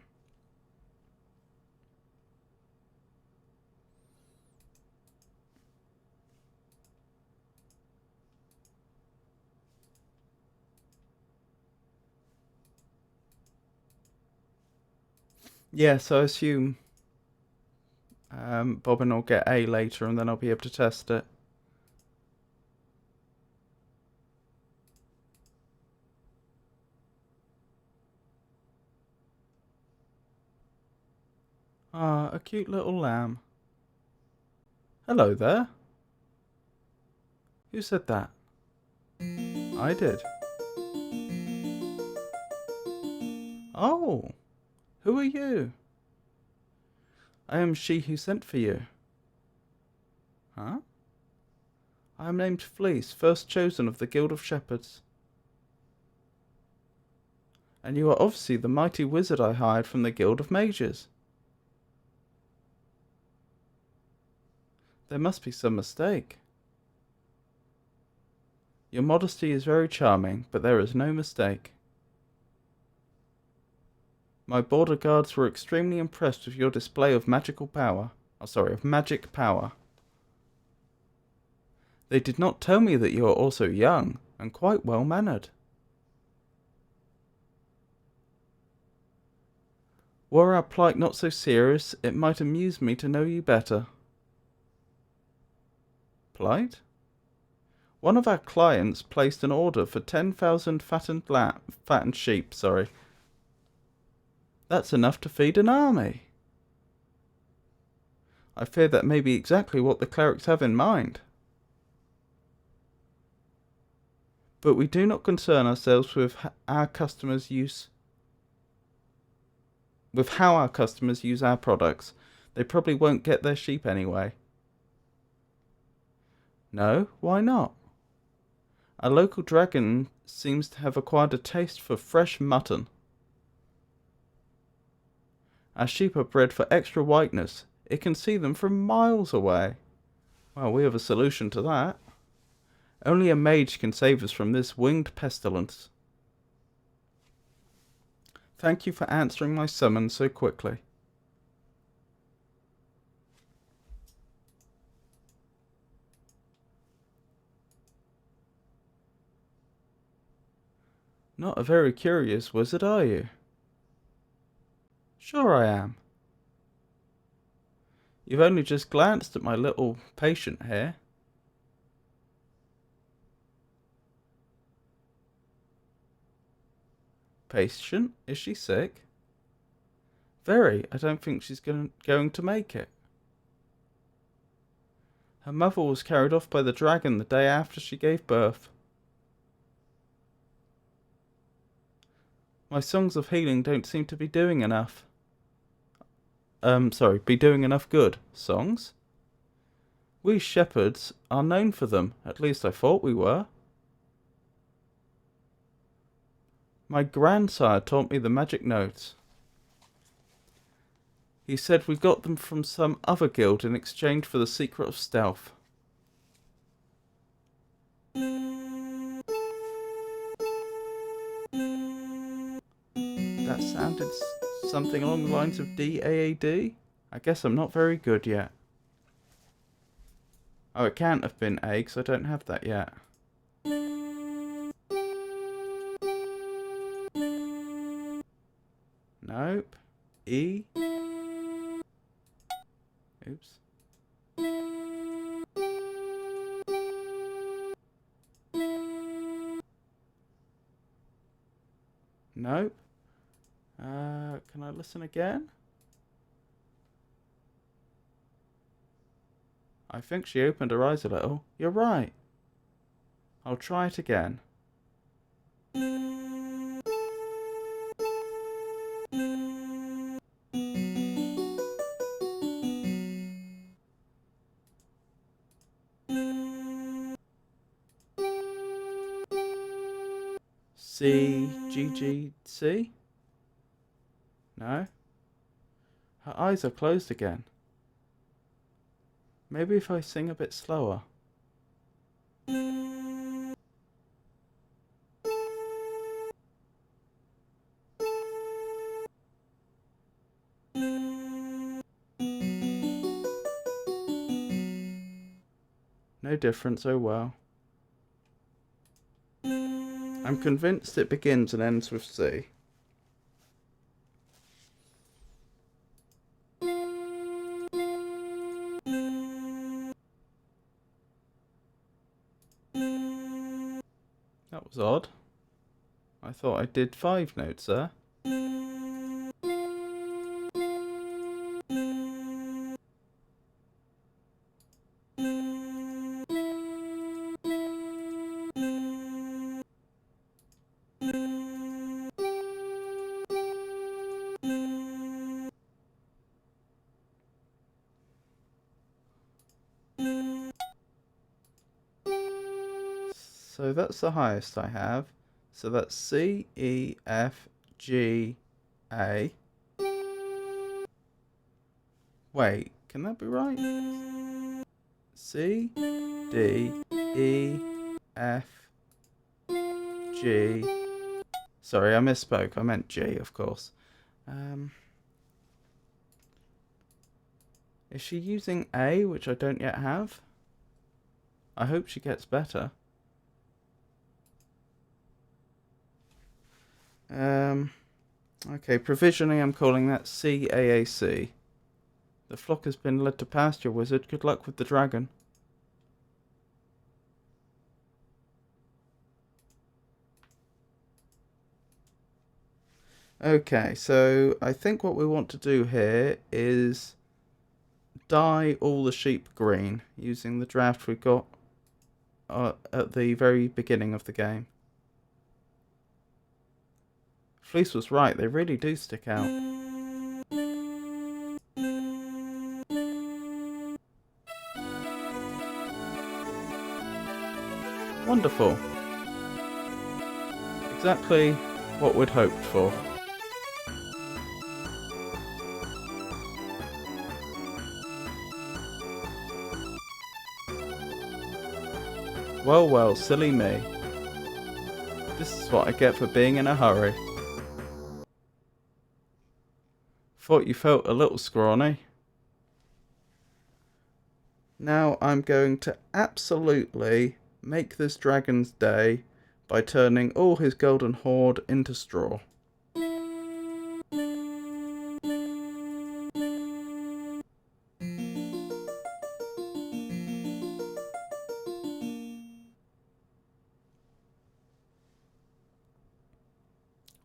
Speaker 1: Yes, I assume Bobbin will get A later and then I'll be able to test it. Ah, a cute little lamb. Hello there. Who said that? I did. Oh, who are you? I am she who sent for you. Huh? I am named Fleece, first chosen of the Guild of Shepherds. And you are obviously the mighty wizard I hired from the Guild of Mages. There must be some mistake. Your modesty is very charming, but there is no mistake. My border guards were extremely impressed with your display of magical power. Oh, sorry, of magic power. They did not tell me that you are also young and quite well mannered. Were our plight not so serious, it might amuse me to know you better. Plight? One of our clients placed an order for 10,000 fattened sheep, sorry. That's enough to feed an army. I fear that may be exactly what the clerics have in mind. But we do not concern ourselves with how our customers use our products. They probably won't get their sheep anyway. No, why not? A local dragon seems to have acquired a taste for fresh mutton. Our sheep are bred for extra whiteness. It can see them from miles away. Well, we have a solution to that. Only a mage can save us from this winged pestilence. Thank you for answering my summons so quickly. Not a very curious wizard, are you? Sure I am. You've only just glanced at my little patient here. Patient? Is she sick? Very. I don't think she's going to make it. Her mother was carried off by the dragon the day after she gave birth. My songs of healing don't seem to be doing enough. Be doing enough good. Songs? We shepherds are known for them. At least I thought we were. My grandsire taught me the magic notes. He said we got them from some other guild in exchange for the secret of stealth. That sounded something along the lines of DAAD? I guess I'm not very good yet. Oh, it can't have been A, because I don't have that yet. Nope. E. Oops. Nope. Can I listen again? I think she opened her eyes a little. You're right. I'll try it again. C, G, G, C? No? Her eyes are closed again. Maybe if I sing a bit slower. No difference, oh well. I'm convinced it begins and ends with C. That was odd. I thought I did 5 notes there. So that's the highest I have. So that's C, E, F, G, A. Wait, can that be right? C, D, E, F, G. Sorry, I misspoke. I meant G, of course. Is she using A, which I don't yet have? I hope she gets better. Okay, provisionally I'm calling that CAAC. The flock has been led to pasture, wizard. Good luck with the dragon. Okay, so I think what we want to do here is dye all the sheep green using the draft we got at the very beginning of the game. Fleece was right, they really do stick out. Wonderful. Exactly what we'd hoped for. Well, well, silly me. This is what I get for being in a hurry. Thought you felt a little scrawny. Now I'm going to absolutely make this dragon's day by turning all his golden hoard into straw.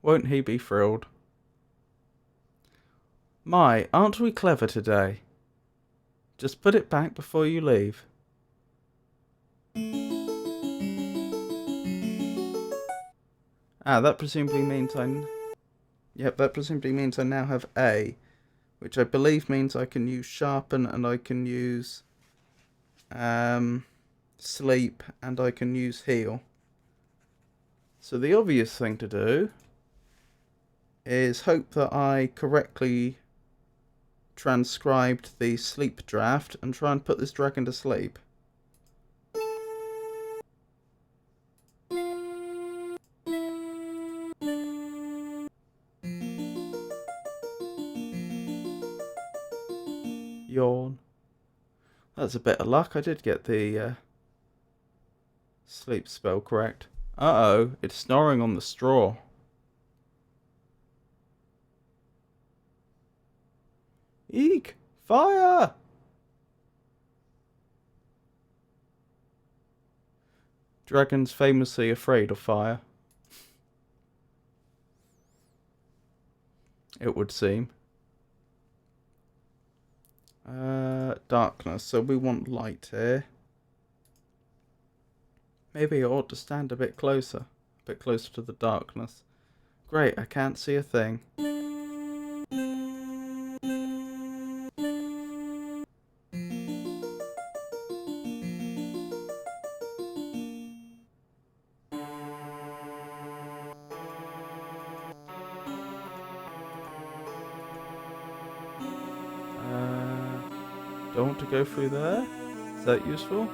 Speaker 1: Won't he be thrilled? My, aren't we clever today? Just put it back before you leave. Ah, that presumably means that presumably means I now have A, which I believe means I can use sharpen and I can use sleep and I can use heal. So the obvious thing to do is hope that I correctly transcribed the sleep draft and try and put this dragon to sleep. Yawn. That's a bit of luck. I did get the sleep spell correct. Uh-oh, it's snoring on the straw. Eek! Fire! Dragons famously afraid of fire. It would seem. Darkness, so we want light here. Maybe I ought to stand a bit closer to the darkness. Great, I can't see a thing. Don't want to go through there? Is that useful?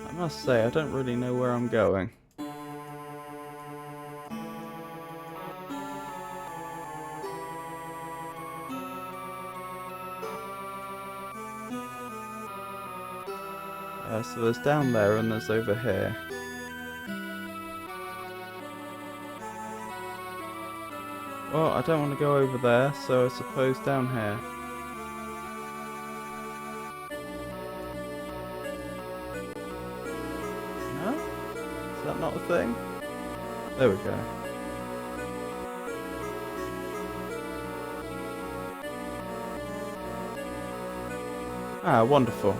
Speaker 1: I must say, I don't really know where I'm going. So there's down there and there's over here. Well, I don't want to go over there, so I suppose down here. No? Is that not a thing? There we go. Ah, wonderful.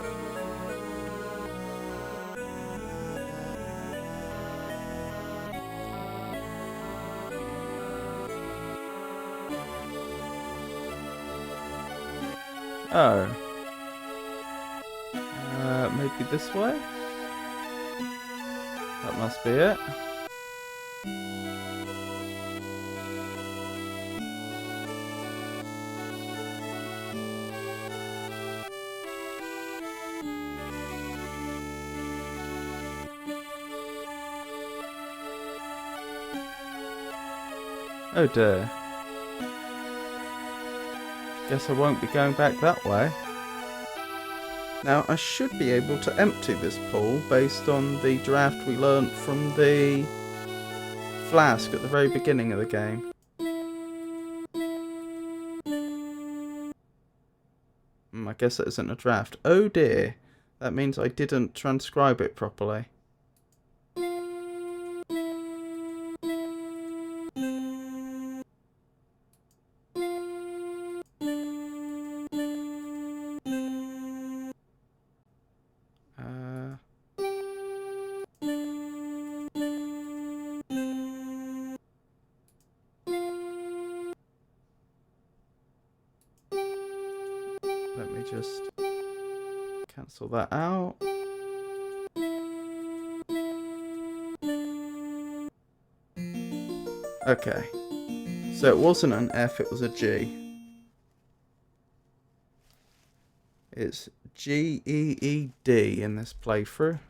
Speaker 1: Oh. Maybe this way? That must be it. Oh dear. Guess I won't be going back that way. Now, I should be able to empty this pool based on the draft we learnt from the flask at the very beginning of the game. I guess that isn't a draft. Oh dear. That means I didn't transcribe it properly. Let me just cancel that out. Okay. So it wasn't an F, it was a G. It's G-E-E-D in this playthrough.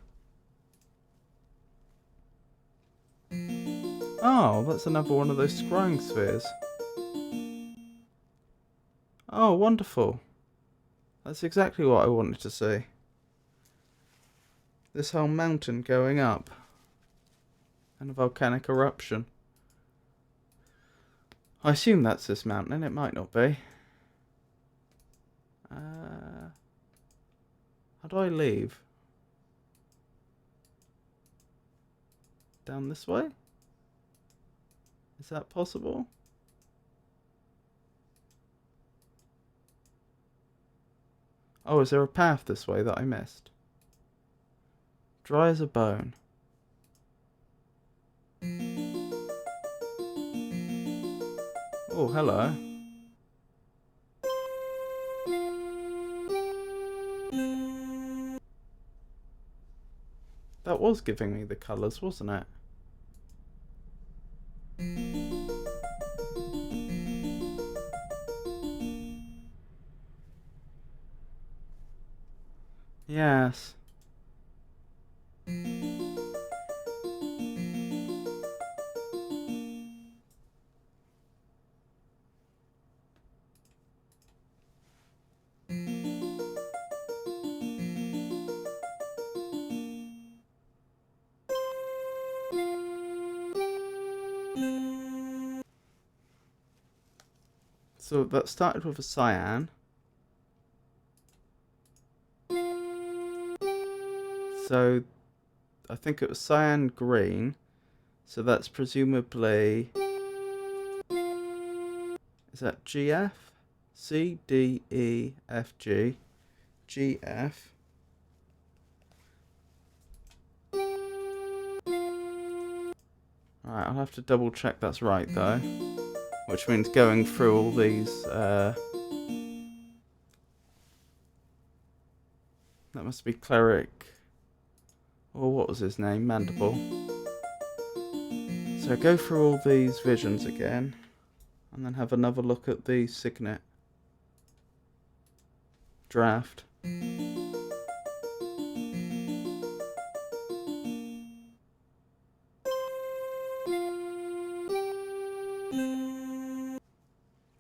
Speaker 1: Oh, that's another one of those scrying spheres. Oh, wonderful. That's exactly what I wanted to see. This whole mountain going up. And a volcanic eruption. I assume that's this mountain, it might not be. How do I leave? Down this way? Is that possible? Oh, is there a path this way that I missed? Dry as a bone. Oh, hello. That was giving me the colours, wasn't it? Yes. So that started with a cyan. So I think it was cyan green. So that's presumably... Is that GF? C, D, E, F, G. GF. Alright, I'll have to double check that's right though. Which means going through all these, that must be Cleric, or what was his name, Mandible. So go through all these visions again, and then have another look at the Signet draft.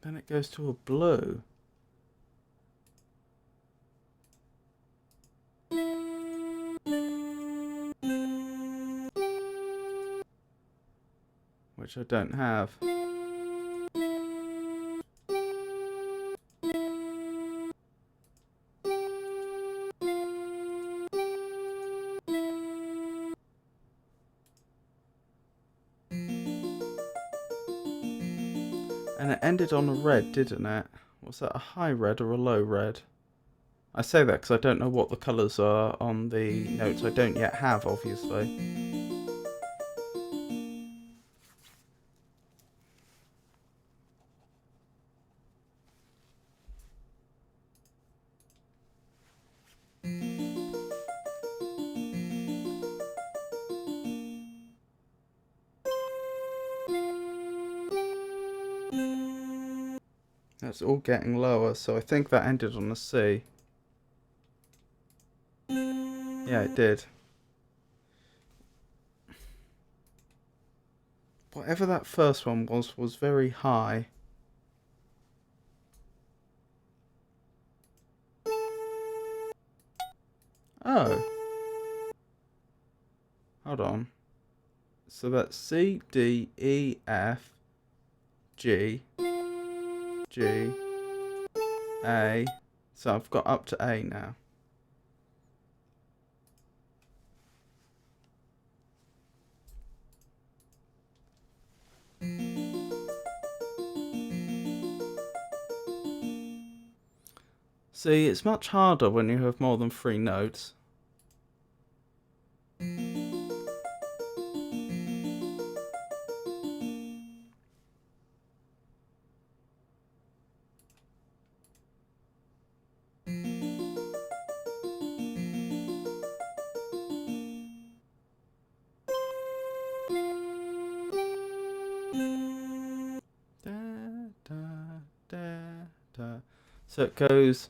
Speaker 1: Then it goes to a blue. Which I don't have. And it ended on a red, didn't it? Was that a high red or a low red? I say that because I don't know what the colours are on the notes I don't yet have, obviously. That's all getting lower, so I think that ended on a C. Yeah, it did. Whatever that first one was very high. Oh. Hold on. So that's C, D, E, F, G, G, A. So I've got up to A now. See, it's much harder when you have more than 3 notes. So it goes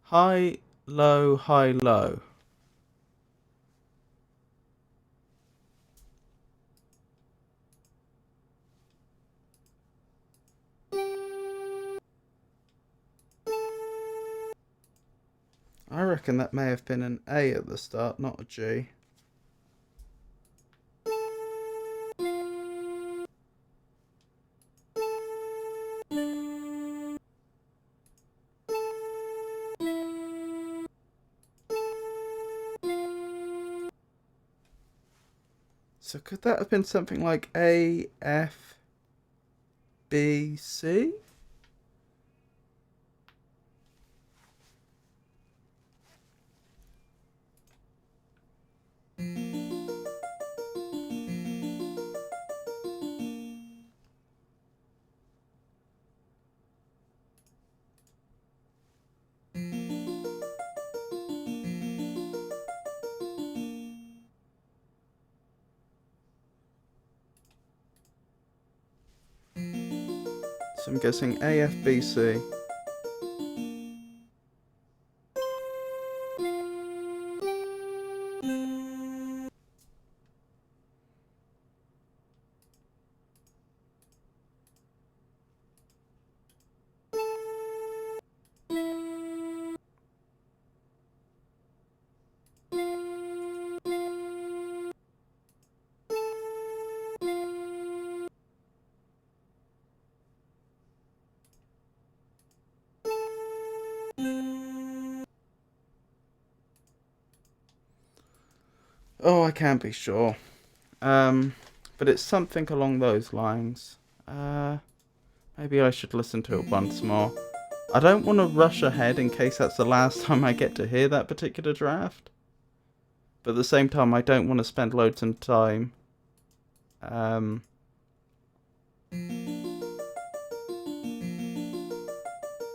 Speaker 1: high, low, high, low. I reckon that may have been an A at the start, not a G. So could that have been something like A, F, B, C? So I'm guessing A, F, B, C. Oh, I can't be sure. But it's something along those lines. Maybe I should listen to it once more. I don't want to rush ahead in case that's the last time I get to hear that particular draft. But at the same time, I don't want to spend loads of time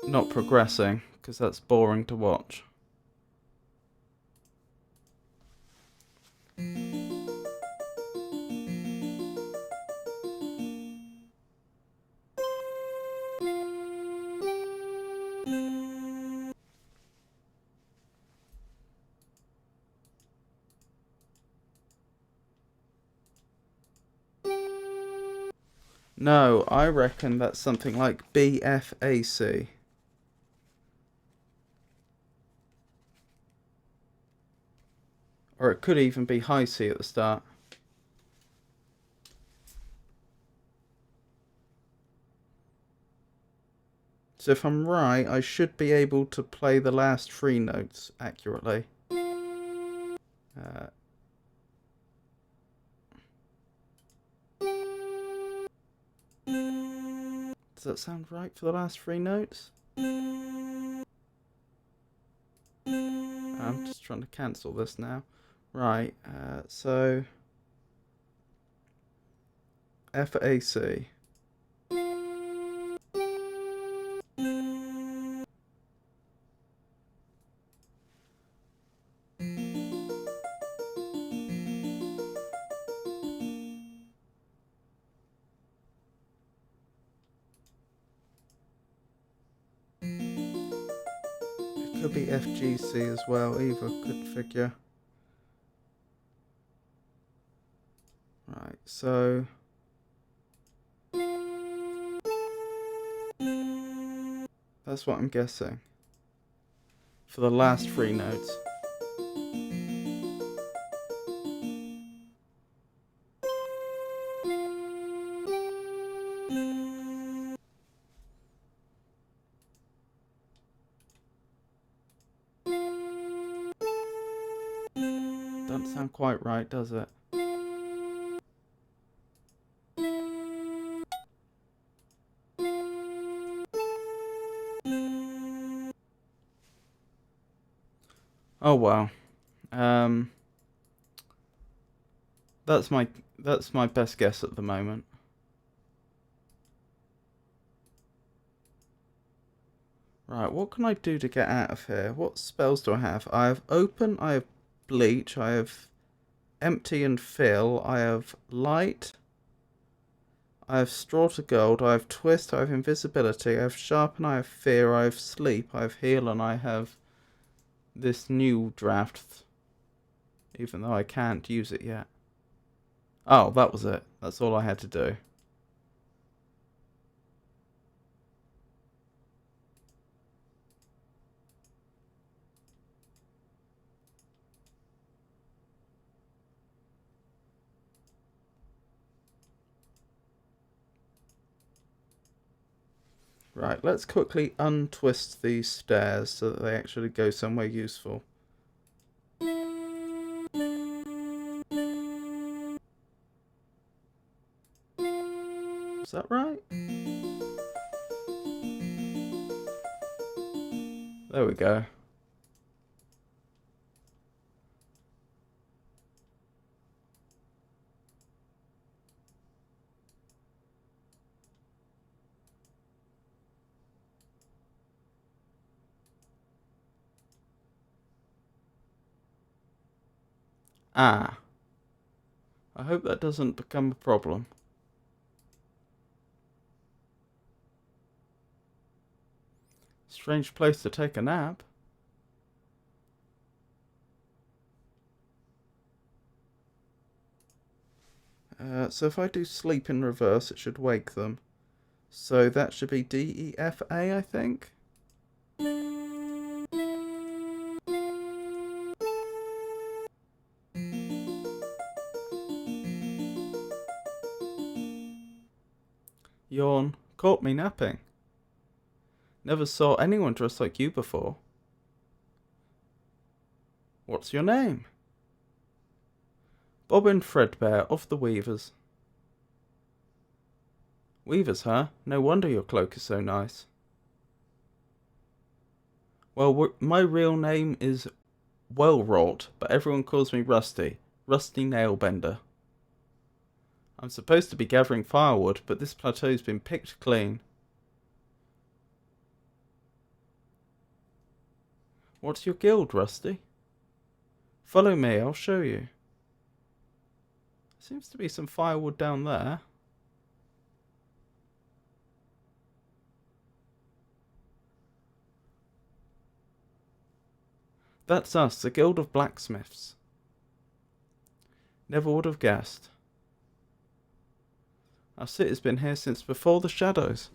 Speaker 1: not progressing, because that's boring to watch. No, I reckon that's something like BFAC. Or it could even be high C at the start. So if I'm right, I should be able to play the last 3 notes accurately. Does that sound right for the last 3 notes? I'm just trying to cancel this now. Right, so FAC. could be FGC as well, either could figure. Right, so that's what I'm guessing for the last 3 notes. Doesn't sound quite right, does it? Oh well. That's my best guess at the moment. Right, what can I do to get out of here? What spells do I have? I have open, I have bleach, I have empty and fill, I have light, I have straw to gold, I have twist, I have invisibility, I have sharpen, I have fear, I have sleep, I have heal, and I have this new draft, even though I can't use it yet. Oh, that was it. That's all I had to do. Right, let's quickly untwist these stairs so that they actually go somewhere useful. Is that right? There we go. Ah. I hope that doesn't become a problem. Strange place to take a nap. So if I do sleep in reverse, it should wake them. So that should be DEFA, I think. Yawn. Caught me napping. Never saw anyone dressed like you before. What's your name? Bobbin Threadbare of the Weavers. Weavers, huh? No wonder your cloak is so nice. Well, my real name is Wellwrought, but everyone calls me Rusty. Rusty Nailbender. I'm supposed to be gathering firewood, but this plateau's been picked clean. What's your guild, Rusty? Follow me, I'll show you. Seems to be some firewood down there. That's us, the Guild of Blacksmiths. Never would have guessed. Our city's been here since before the shadows.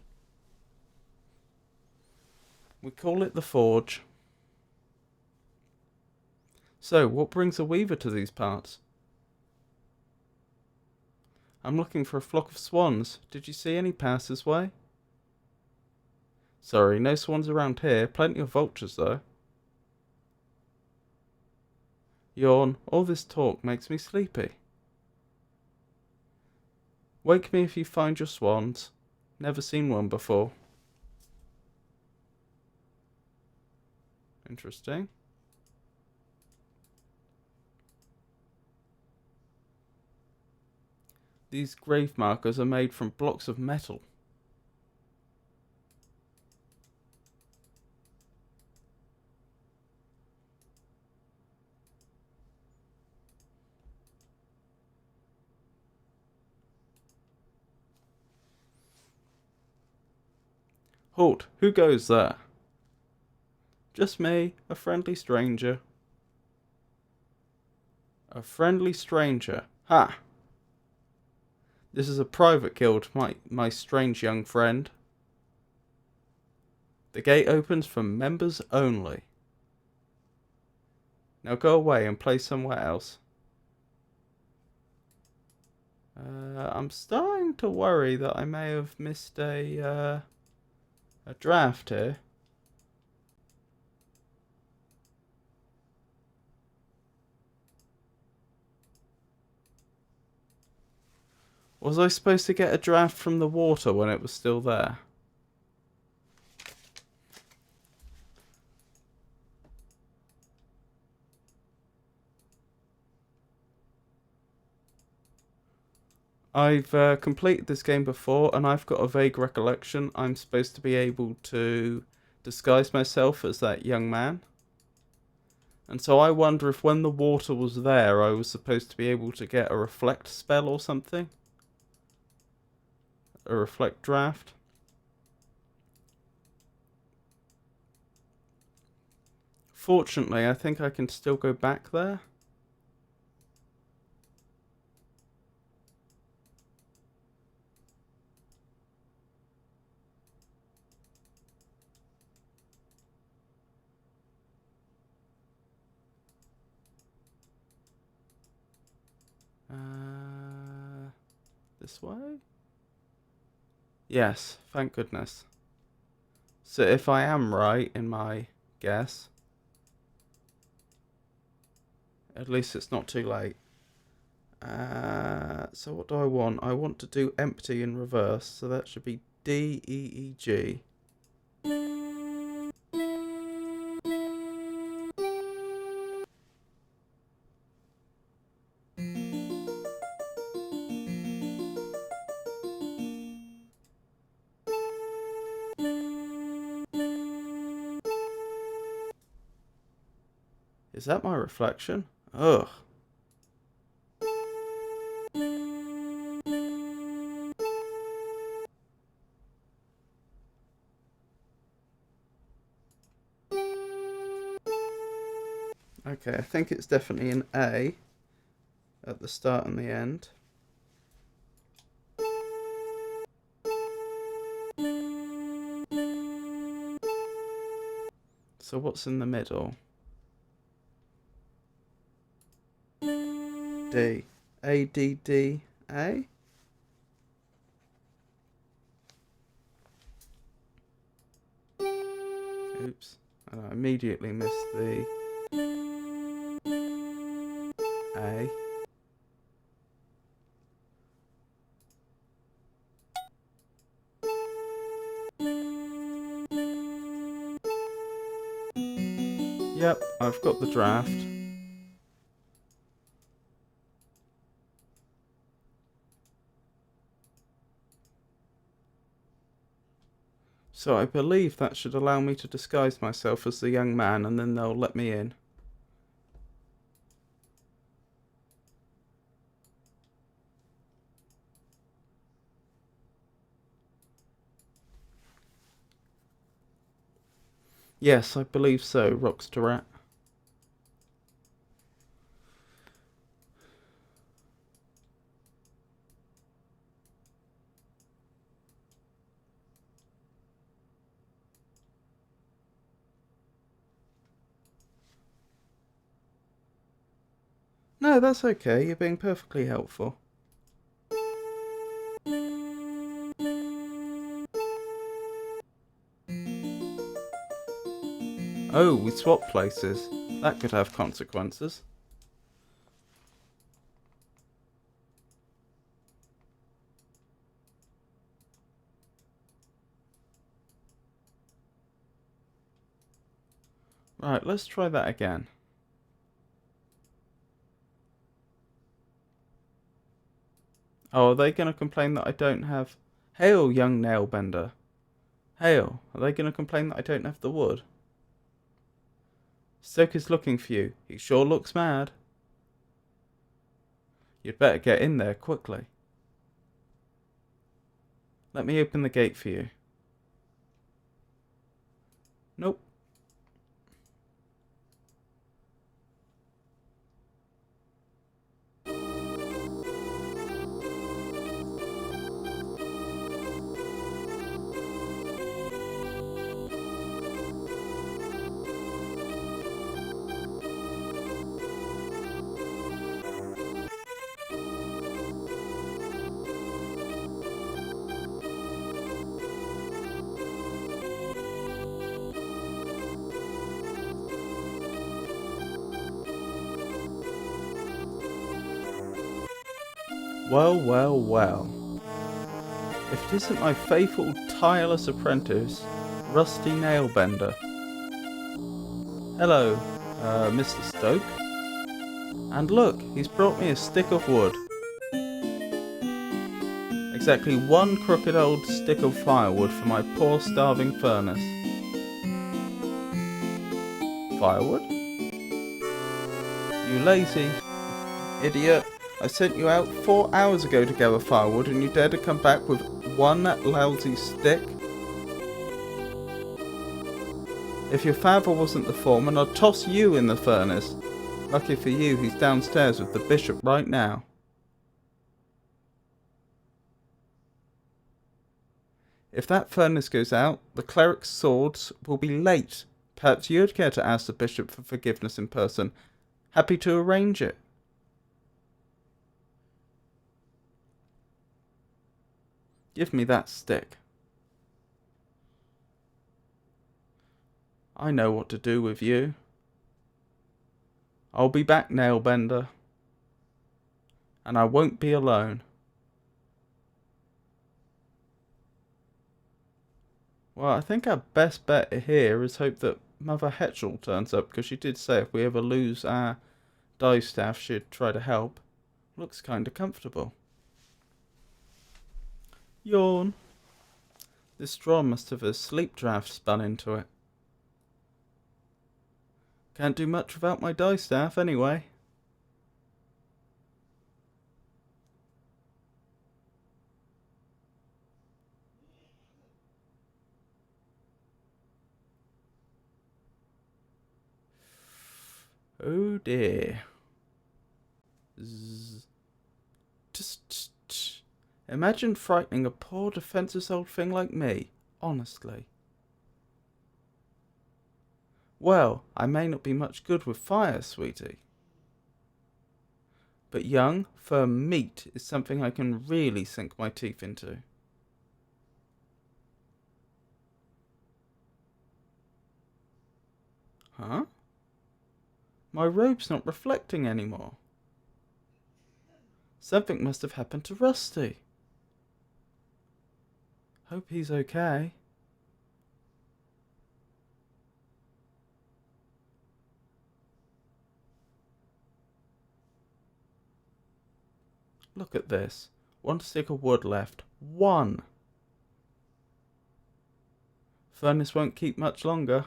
Speaker 1: We call it the Forge. So, what brings a weaver to these parts? I'm looking for a flock of swans. Did you see any passers-by? Sorry, no swans around here. Plenty of vultures, though. Yawn. All this talk makes me sleepy. Wake me if you find your swans. Never seen one before. Interesting. These grave markers are made from blocks of metal. Halt! Who goes there? Just me, a friendly stranger. A friendly stranger. Ha! This is a private guild, my strange young friend. The gate opens for members only. Now go away and play somewhere else. I'm starting to worry that I may have missed a draft here. Was I supposed to get a draft from the water when it was still there? I've completed this game before, and I've got a vague recollection I'm supposed to be able to disguise myself as that young man. And so I wonder if when the water was there, I was supposed to be able to get a reflect spell or something. A reflect draft. Fortunately, I think I can still go back there. This way? Yes, thank goodness. So if I am right in my guess, at least it's not too late. So what do I want? I want to do empty in reverse, so that should be D, E, E, G. Is that my reflection? Ugh. Okay, I think it's definitely an A at the start and the end. So what's in the middle? D. A, D, D, A? Oops. And I immediately missed the A. Yep, I've got the draft. So I believe that should allow me to disguise myself as the young man, and then they'll let me in. Yes, I believe so, Rockster Rat. No, that's okay. You're being perfectly helpful. Oh, we swapped places. That could have consequences. Right, let's try that again. Oh, are they going to complain that I don't have... Hail, young nailbender. Hail, are they going to complain that I don't have the wood? Stoker's looking for you. He sure looks mad. You'd better get in there quickly. Let me open the gate for you. Nope. Well, well, well. If it isn't my faithful, tireless apprentice, Rusty Nailbender. Hello, Mr. Stoke. And look, he's brought me a stick of wood. Exactly one crooked old stick of firewood for my poor starving furnace. Firewood? You lazy idiot. I sent you out 4 hours ago to gather firewood and you dare to come back with one lousy stick? If your father wasn't the foreman, I'd toss you in the furnace. Lucky for you, he's downstairs with the bishop right now. If that furnace goes out, the cleric's swords will be late. Perhaps you'd care to ask the bishop for forgiveness in person. Happy to arrange it. Give me that stick. I know what to do with you. I'll be back, Nailbender. And I won't be alone. Well, I think our best bet here is hope that Mother Hetchel turns up, because she did say if we ever lose our dice staff, she'd try to help. Looks kinda comfortable. Yawn. This straw must have a sleep draft spun into it. Can't do much without my dice staff, anyway. Oh dear. Zzz. Imagine frightening a poor defenseless old thing like me, honestly. Well, I may not be much good with fire, sweetie. But young, firm meat is something I can really sink my teeth into. Huh? My robe's not reflecting anymore. Something must have happened to Rusty. Hope he's okay. Look at this. One stick of wood left. One! Furnace won't keep much longer.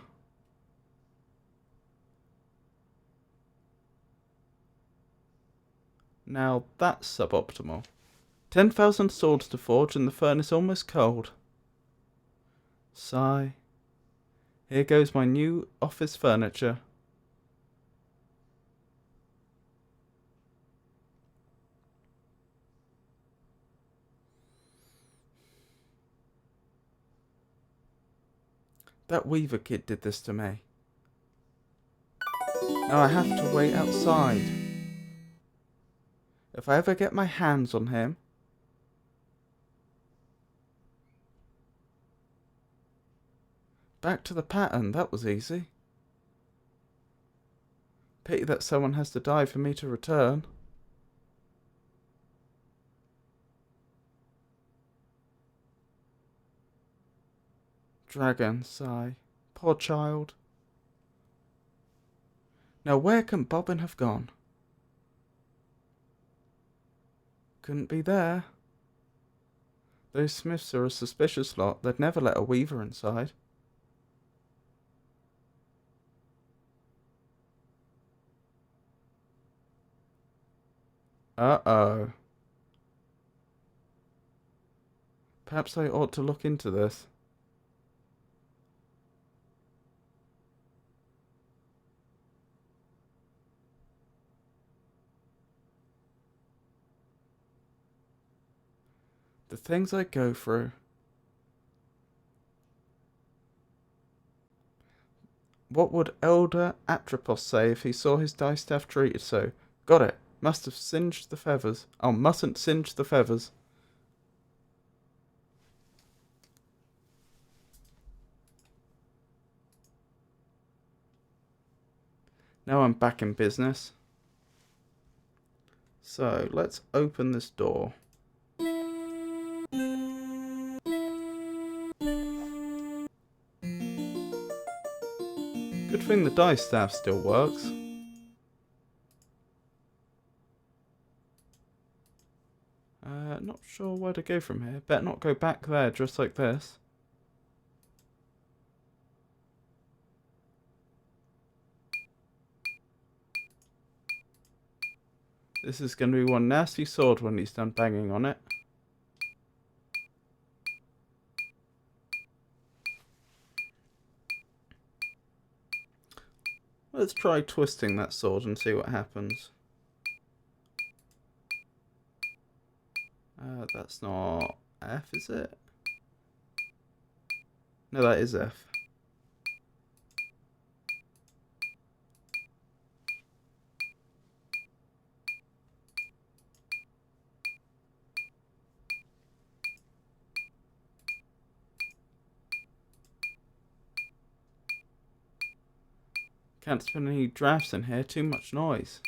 Speaker 1: Now that's suboptimal. 10,000 swords to forge and the furnace almost cold. Sigh. Here goes my new office furniture. That Weaver kid did this to me. Now I have to wait outside. If I ever get my hands on him... Back to the pattern, that was easy. Pity that someone has to die for me to return. Dragon, sigh. Poor child. Now where can Bobbin have gone? Couldn't be there. Those Smiths are a suspicious lot. They'd never let a weaver inside. Uh-oh. Perhaps I ought to look into this. The things I go through. What would Elder Atropos say if he saw his distaff treated so? Got it. Must have singed the feathers. Oh, mustn't singe the feathers. Now I'm back in business. So, let's open this door. Good thing the dice staff still works. Not sure where to go from here. Better not go back there just like this. This is going to be one nasty sword when he's done banging on it. Let's try twisting that sword and see what happens. That's not F, is it? No, that is F. Can't spin any drafts in here, too much noise.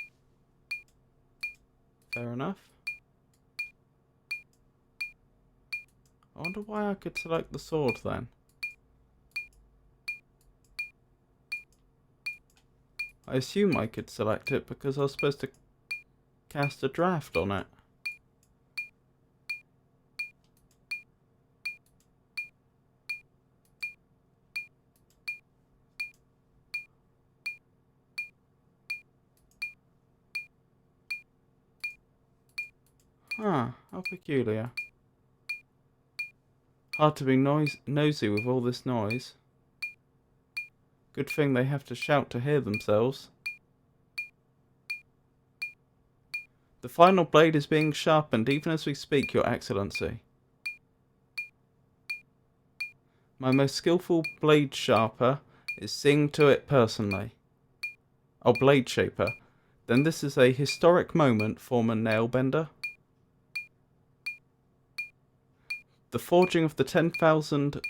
Speaker 1: Fair enough. I wonder why I could select the sword then. I assume I could select it because I was supposed to cast a draft on it. Huh, how peculiar. Hard to be nosy with all this noise. Good thing they have to shout to hear themselves. The final blade is being sharpened even as we speak, Your Excellency. My most skillful blade sharper is seeing to it personally. Oh, blade shaper. Then this is a historic moment, Foreman Nailbender. The forging of the 10,000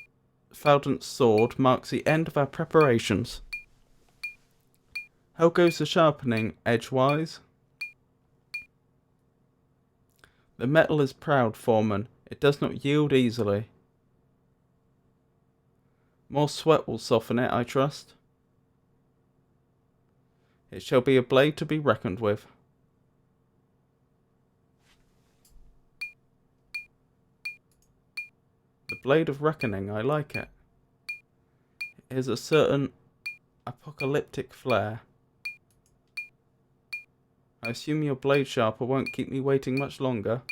Speaker 1: sword marks the end of our preparations. How goes the sharpening, edgewise? The metal is proud, Foreman. It does not yield easily. More sweat will soften it, I trust. It shall be a blade to be reckoned with. The blade of reckoning, I like it. It has a certain apocalyptic flair. I assume your blade sharper won't keep me waiting much longer.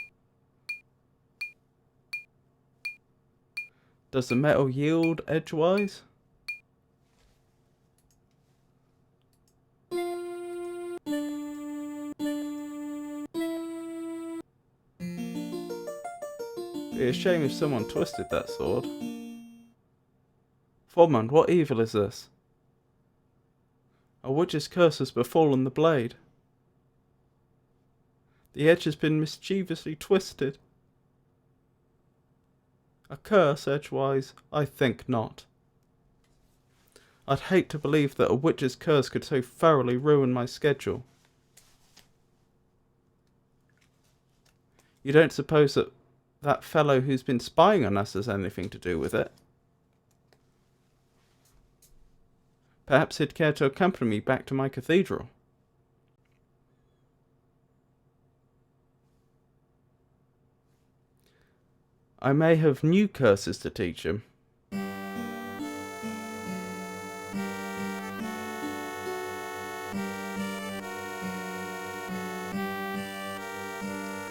Speaker 1: Does the metal yield edgewise? Be a shame if someone twisted that sword. Foreman, what evil is this? A witch's curse has befallen the blade. The edge has been mischievously twisted. A curse, edgewise? I think not. I'd hate to believe that a witch's curse could so thoroughly ruin my schedule. You don't suppose that that fellow who's been spying on us has anything to do with it? Perhaps he'd care to accompany me back to my cathedral. I may have new curses to teach him.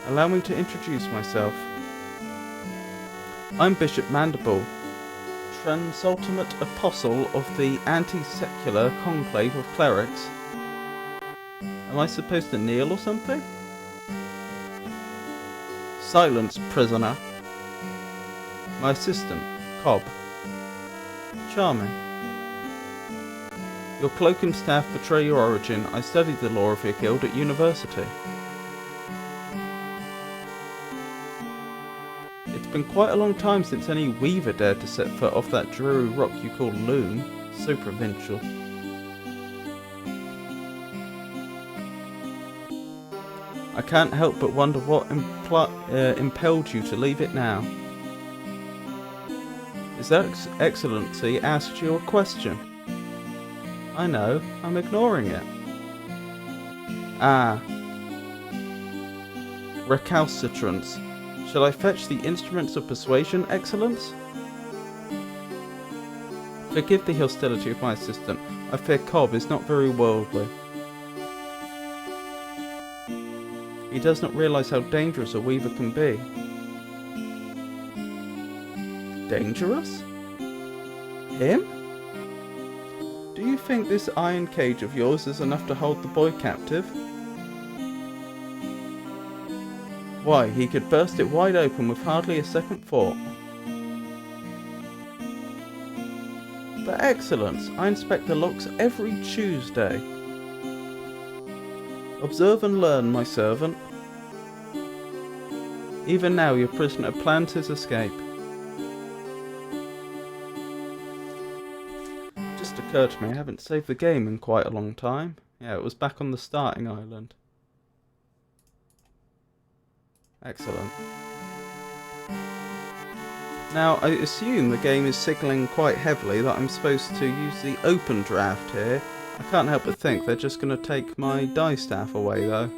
Speaker 1: Allow me to introduce myself. I'm Bishop Mandible, Transultimate Apostle of the Anti-Secular Conclave of Clerics. Am I supposed to kneel or something? Silence, prisoner. My assistant, Cobb. Charming. Your cloak and staff betray your origin. I studied the law of your guild at university. It's been quite a long time since any weaver dared to set foot off that dreary rock you call Loom. So provincial. I can't help but wonder what impelled you to leave it now. His Excellency asked you a question. I know, I'm ignoring it. Ah. Recalcitrance. Shall I fetch the instruments of persuasion, Excellence? Forgive the hostility of my assistant. I fear Cobb is not very worldly. He does not realise how dangerous a weaver can be. Dangerous? Him? Do you think this iron cage of yours is enough to hold the boy captive? Why, he could burst it wide open with hardly a second thought. But Excellence, I inspect the locks every Tuesday. Observe and learn, my servant. Even now your prisoner plans his escape. It just occurred to me I haven't saved the game in quite a long time. Yeah, it was back on the starting island. Excellent. Now, I assume the game is signalling quite heavily that I'm supposed to use the open draft here. I can't help but think they're just going to take my die staff away, though.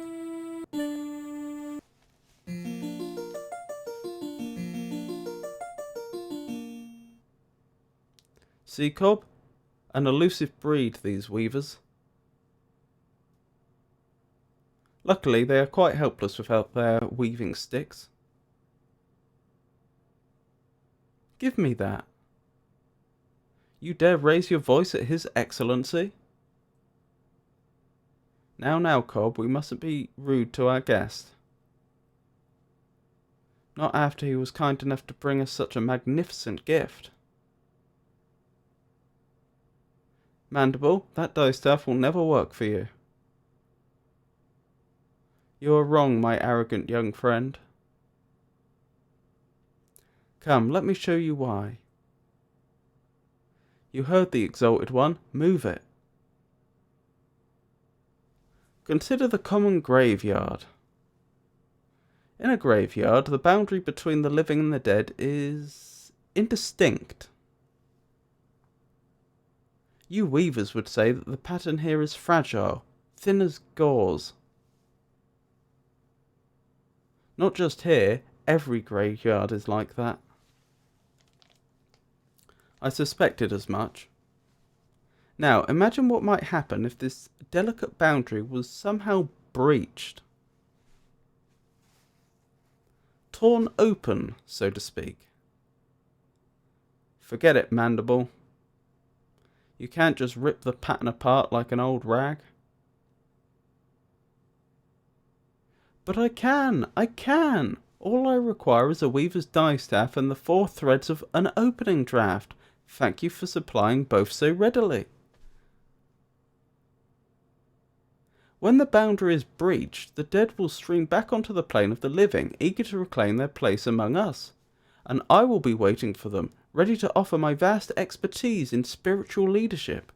Speaker 1: See, Cobb? An elusive breed, these weavers. Luckily, they are quite helpless without their weaving sticks. Give me that. You dare raise your voice at His Excellency? Now, Cobb, we mustn't be rude to our guest. Not after he was kind enough to bring us such a magnificent gift. Mandible, that distaff will never work for you. You are wrong, my arrogant young friend. Come, let me show you why. You heard the exalted one. Move it. Consider the common graveyard. In a graveyard, the boundary between the living and the dead is indistinct. You weavers would say that the pattern here is fragile, thin as gauze. Not just here, every graveyard is like that. I suspected as much. Now, imagine what might happen if this delicate boundary was somehow breached. Torn open, so to speak. Forget it, Mandible. You can't just rip the pattern apart like an old rag. But I can! All I require is a weaver's distaff and the 4 threads of an opening draft. Thank you for supplying both so readily. When the boundary is breached, the dead will stream back onto the plane of the living, eager to reclaim their place among us. And I will be waiting for them, ready to offer my vast expertise in spiritual leadership.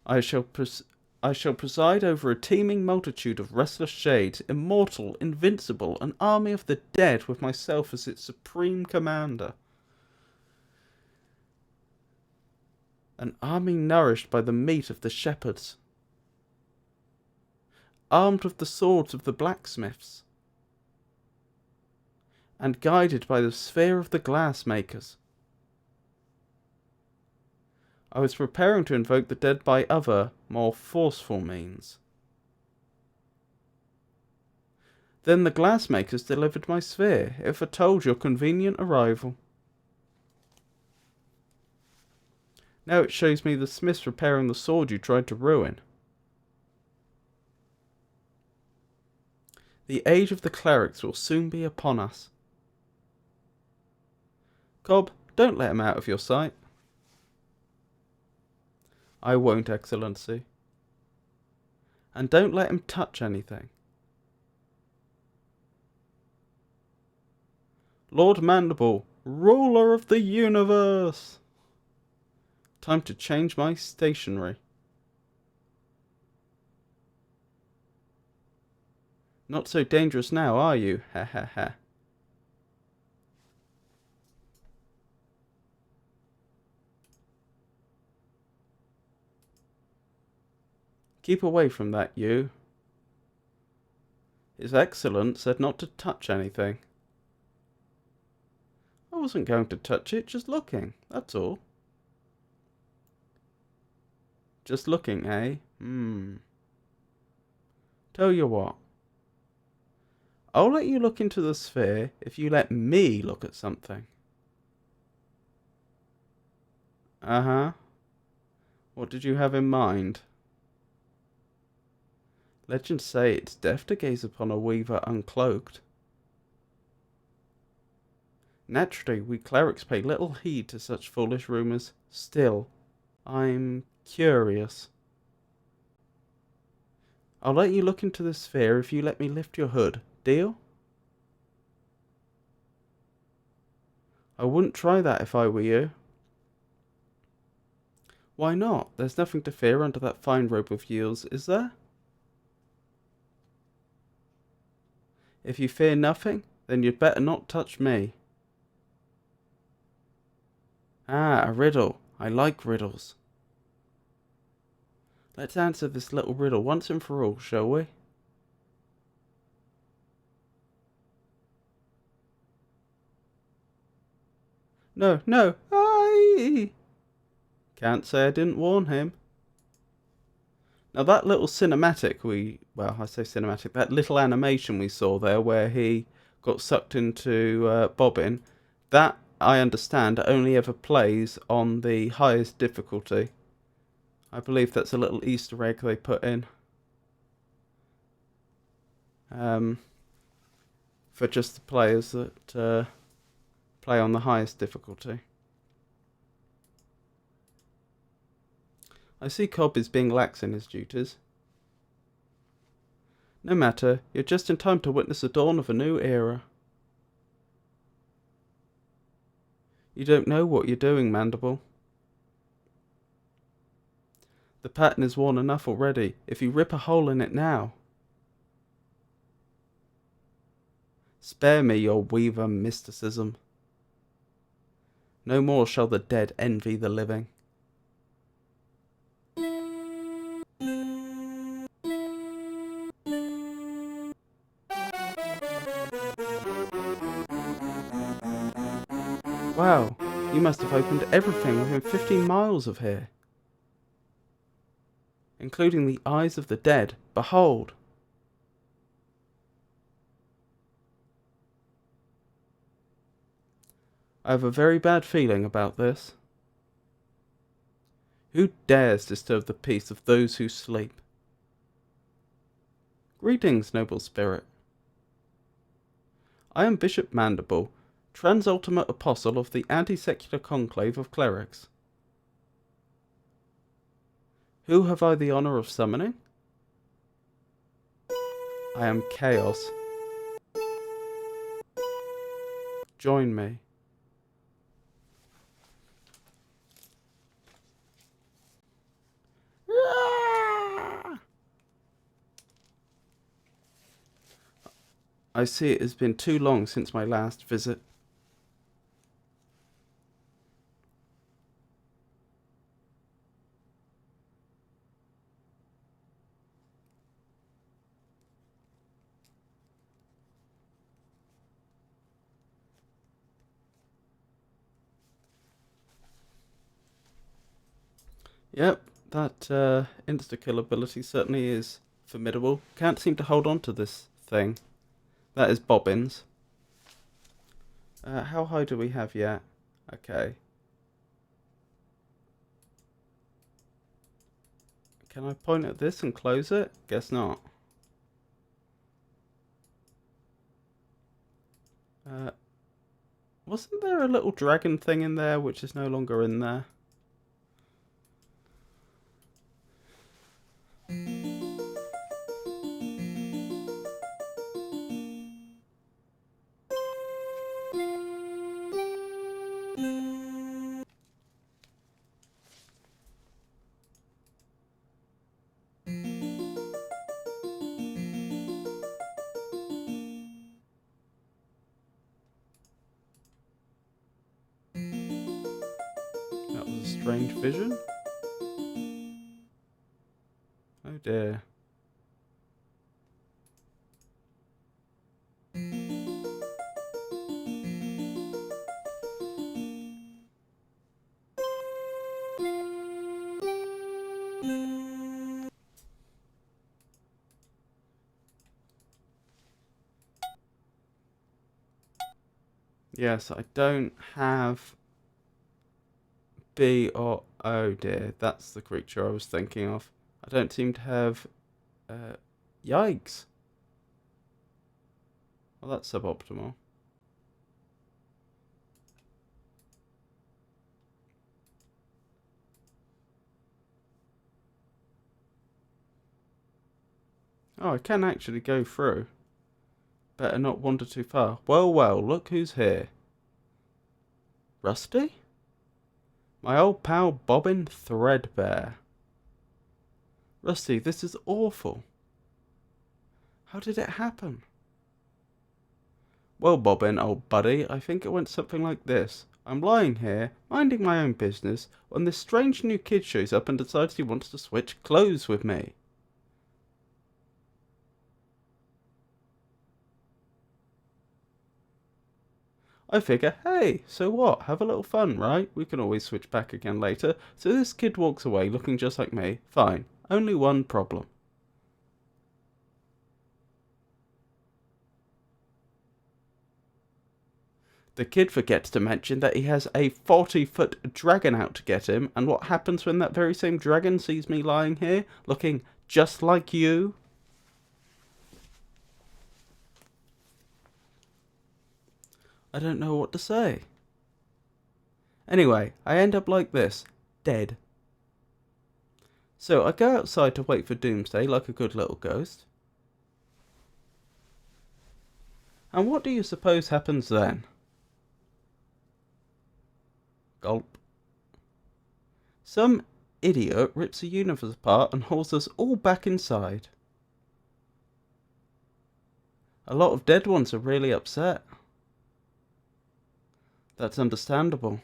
Speaker 1: I shall preside over a teeming multitude of restless shades, immortal, invincible, an army of the dead with myself as its supreme commander. An army nourished by the meat of the shepherds, armed with the swords of the blacksmiths, and guided by the sphere of the glassmakers. I was preparing to invoke the dead by other, more forceful means. Then the glassmakers delivered my sphere. It foretold your convenient arrival. Now it shows me the smiths repairing the sword you tried to ruin. The age of the clerics will soon be upon us. Cobb, don't let him out of your sight. I won't, Excellency. And don't let him touch anything. Lord Mandible, ruler of the universe! Time to change my stationery. Not so dangerous now, are you? Ha ha ha. Keep away from that, you. His Excellence said not to touch anything. I wasn't going to touch it, just looking, that's all. Just looking, eh? Tell you what. I'll let you look into the sphere if you let me look at something. Uh-huh. What did you have in mind? Legends say it's death to gaze upon a weaver uncloaked. Naturally, we clerics pay little heed to such foolish rumours. Still, I'm curious. I'll let you look into the sphere if you let me lift your hood. Deal? I wouldn't try that if I were you. Why not? There's nothing to fear under that fine robe of yours, is there? If you fear nothing, then you'd better not touch me. Ah, a riddle. I like riddles. Let's answer this little riddle once and for all, shall we? No, no, I can't say I didn't warn him. Now that little cinematic that little animation we saw there where he got sucked into Bobbin, that, I understand, only ever plays on the highest difficulty. I believe that's a little Easter egg they put in. For just the players that play on the highest difficulty. I see Cobb is being lax in his duties. No matter, you're just in time to witness the dawn of a new era. You don't know what you're doing, Mandible. The pattern is worn enough already, if you rip a hole in it now. Spare me your weaver mysticism. No more shall the dead envy the living. Wow, you must have opened everything within 15 miles of here. Including the eyes of the dead. Behold! I have a very bad feeling about this. Who dares disturb the peace of those who sleep? Greetings, noble spirit. I am Bishop Mandible, transultimate apostle of the anti-secular conclave of clerics. Who have I the honour of summoning? I am Chaos. Join me. I see it has been too long since my last visit. Yep, that insta-kill ability certainly is formidable. Can't seem to hold on to this thing. That is Bobbins. How high do we have yet? Okay. Can I point at this and close it? Guess not. Wasn't there a little dragon thing in there which is no longer in there? strange vision? Oh dear. Yes, I don't have B or... Oh dear, that's the creature I was thinking of. I don't seem to have... Yikes. Well, that's suboptimal. Oh, I can actually go through. Better not wander too far. Well, well, look who's here. Rusty? My old pal Bobbin Threadbare. Rusty, this is awful. How did it happen? Well, Bobbin, old buddy, I think it went something like this. I'm lying here, minding my own business, when this strange new kid shows up and decides he wants to switch clothes with me. I figure, hey, so what? Have a little fun, right? We can always switch back again later. So this kid walks away looking just like me. Fine. Only one problem. The kid forgets to mention that he has a 40-foot dragon out to get him, and what happens when that very same dragon sees me lying here, looking just like you? I don't know what to say. Anyway, I end up like this, dead. So I go outside to wait for Doomsday like a good little ghost. And what do you suppose happens then? Gulp. Some idiot rips the universe apart and hauls us all back inside. A lot of dead ones are really upset. That's understandable.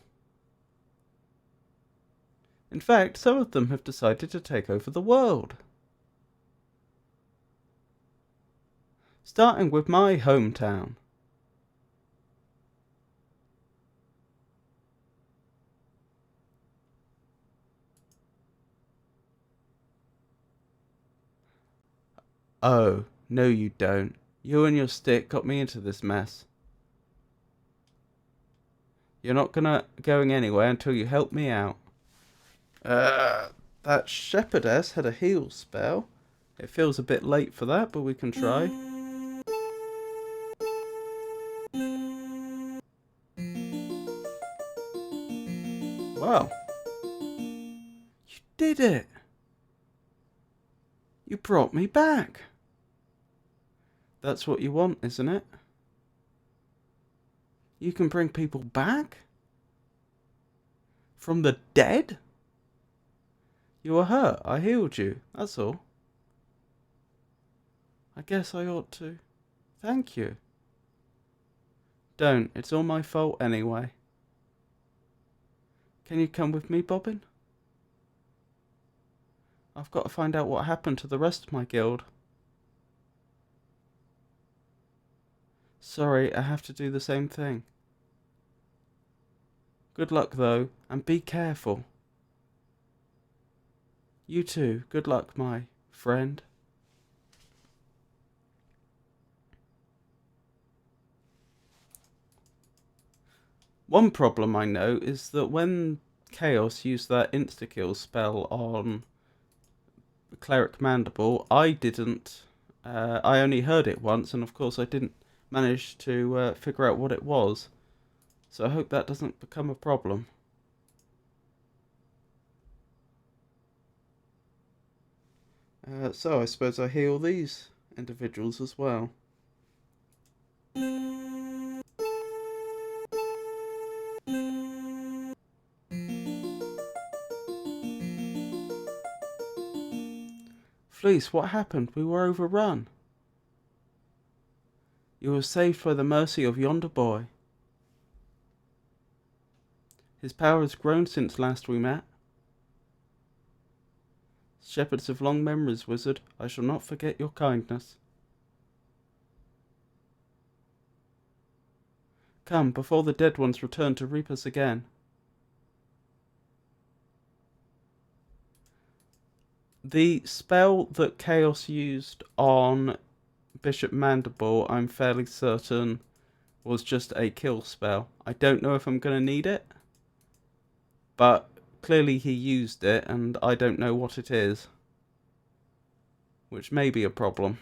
Speaker 1: In fact, some of them have decided to take over the world. Starting with my hometown. Oh, no you don't. You and your stick got me into this mess. You're not going anywhere until you help me out. That shepherdess had a heal spell. It feels a bit late for that, but we can try. Wow. You did it. You brought me back. That's what you want, isn't it? You can bring people back? From the dead? You were hurt. I healed you. That's all. I guess I ought to. Thank you. Don't. It's all my fault anyway. Can you come with me, Bobbin? I've got to find out what happened to the rest of my guild. Sorry, I have to do the same thing. Good luck, though, and be careful. You too. Good luck, my friend. One problem I know is that when Chaos used that insta-kill spell on Cleric Mandible, I didn't. I only heard it once, and of course I didn't manage to figure out what it was. So I hope that doesn't become a problem. So I suppose I heal these individuals as well. Fleece, what happened? We were overrun. You were saved by the mercy of yonder boy. His power has grown since last we met. Shepherds of long memories, wizard. I shall not forget your kindness. Come, before the dead ones return to reap us again. The spell that Chaos used on Bishop Mandible, I'm fairly certain, was just a kill spell. I don't know if I'm going to need it, but clearly he used it, and I don't know what it is, which may be a problem.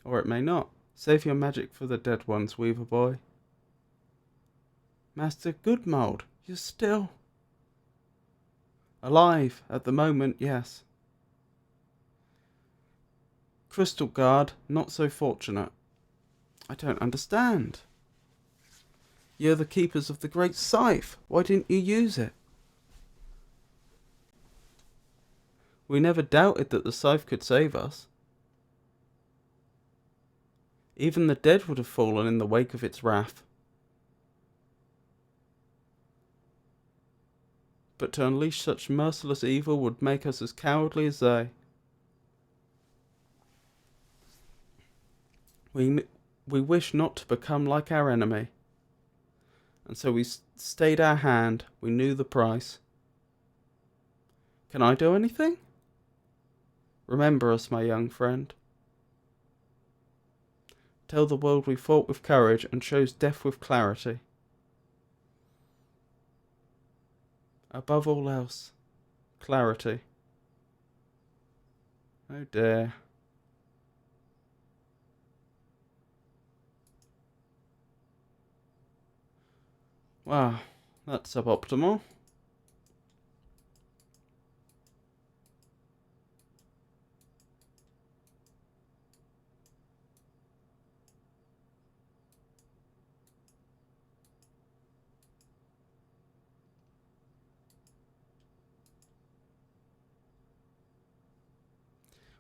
Speaker 1: Or it may not. Save your magic for the dead ones, Weaver Boy. Master Goodmold, you're still alive at the moment, yes. Crystal Guard, not so fortunate. I don't understand. You're the keepers of the great scythe. Why didn't you use it? We never doubted that the scythe could save us. Even the dead would have fallen in the wake of its wrath. But to unleash such merciless evil would make us as cowardly as they. We wish not to become like our enemy. And so we stayed our hand. We knew the price. Can I do anything? Remember us, my young friend. Tell the world we fought with courage and chose death with clarity. Above all else, clarity. Oh dear. Wow, that's suboptimal.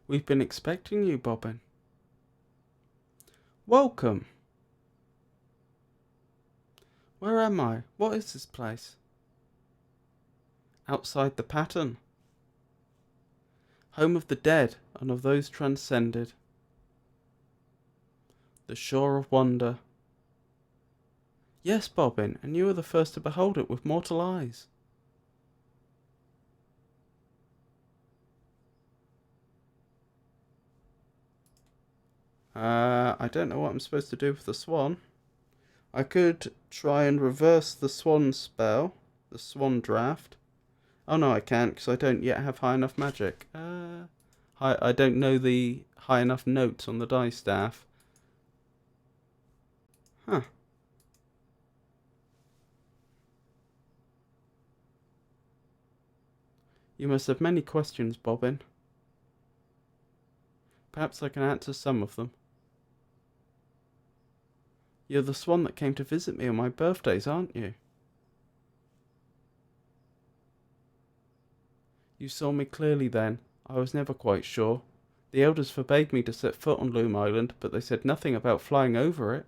Speaker 1: We've been expecting you, Bobbin. Welcome. Where am I? What is this place? Outside the pattern. Home of the dead and of those transcended. The shore of wonder. Yes, Bobbin, and you are the first to behold it with mortal eyes. I don't know what I'm supposed to do with the swan. I could try and reverse the swan spell, the swan draft. Oh no, I can't because I don't yet have high enough magic. I don't know the high enough notes on the die staff. Huh. You must have many questions, Bobbin. Perhaps I can answer some of them. You're the swan that came to visit me on my birthdays, aren't you? You saw me clearly then. I was never quite sure. The elders forbade me to set foot on Loom Island, but they said nothing about flying over it.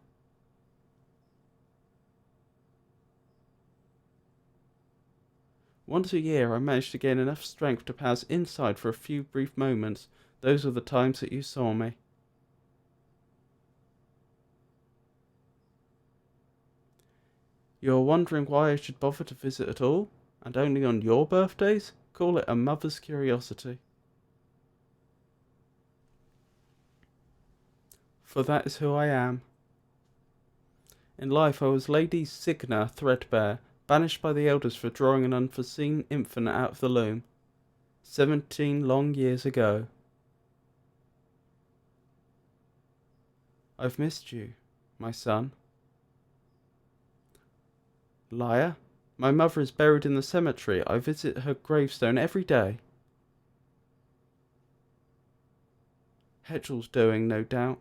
Speaker 1: Once a year I managed to gain enough strength to pass inside for a few brief moments. Those were the times that you saw me. You are wondering why I should bother to visit at all, and only on your birthdays? Call it a mother's curiosity. For that is who I am. In life I was Lady Signa Threadbare, banished by the elders for drawing an unforeseen infant out of the loom. 17 long years ago. I've missed you, my son. Liar. My mother is buried in the cemetery. I visit her gravestone every day. Hetchel's doing, no doubt.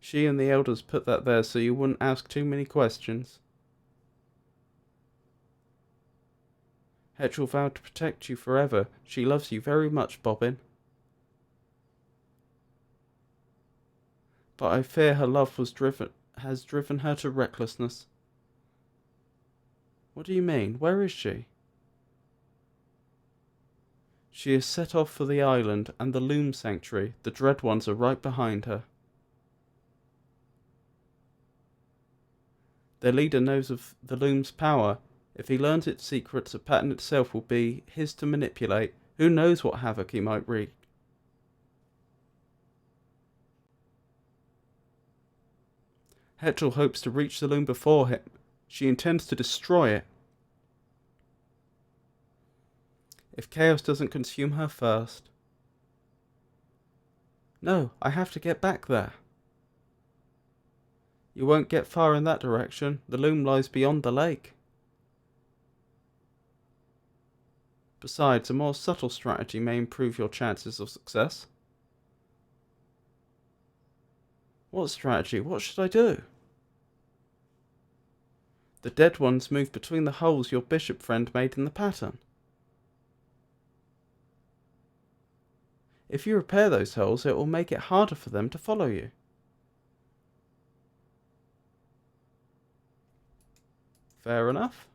Speaker 1: She and the elders put that there so you wouldn't ask too many questions. Hetchel vowed to protect you forever. She loves you very much, Bobbin. but I fear her love has driven her to recklessness. What do you mean? Where is she? She is set off for the island and the Loom sanctuary. The Dread Ones are right behind her. Their leader knows of the Loom's power. If he learns its secrets, the pattern itself will be his to manipulate. Who knows what havoc he might wreak? Hetchel hopes to reach the Loom before him. She intends to destroy it. If chaos doesn't consume her first. No, I have to get back there. You won't get far in that direction. The Loom lies beyond the lake. Besides, a more subtle strategy may improve your chances of success. What strategy? What should I do? The dead ones move between the holes your bishop friend made in the pattern. If you repair those holes, it will make it harder for them to follow you. Fair enough.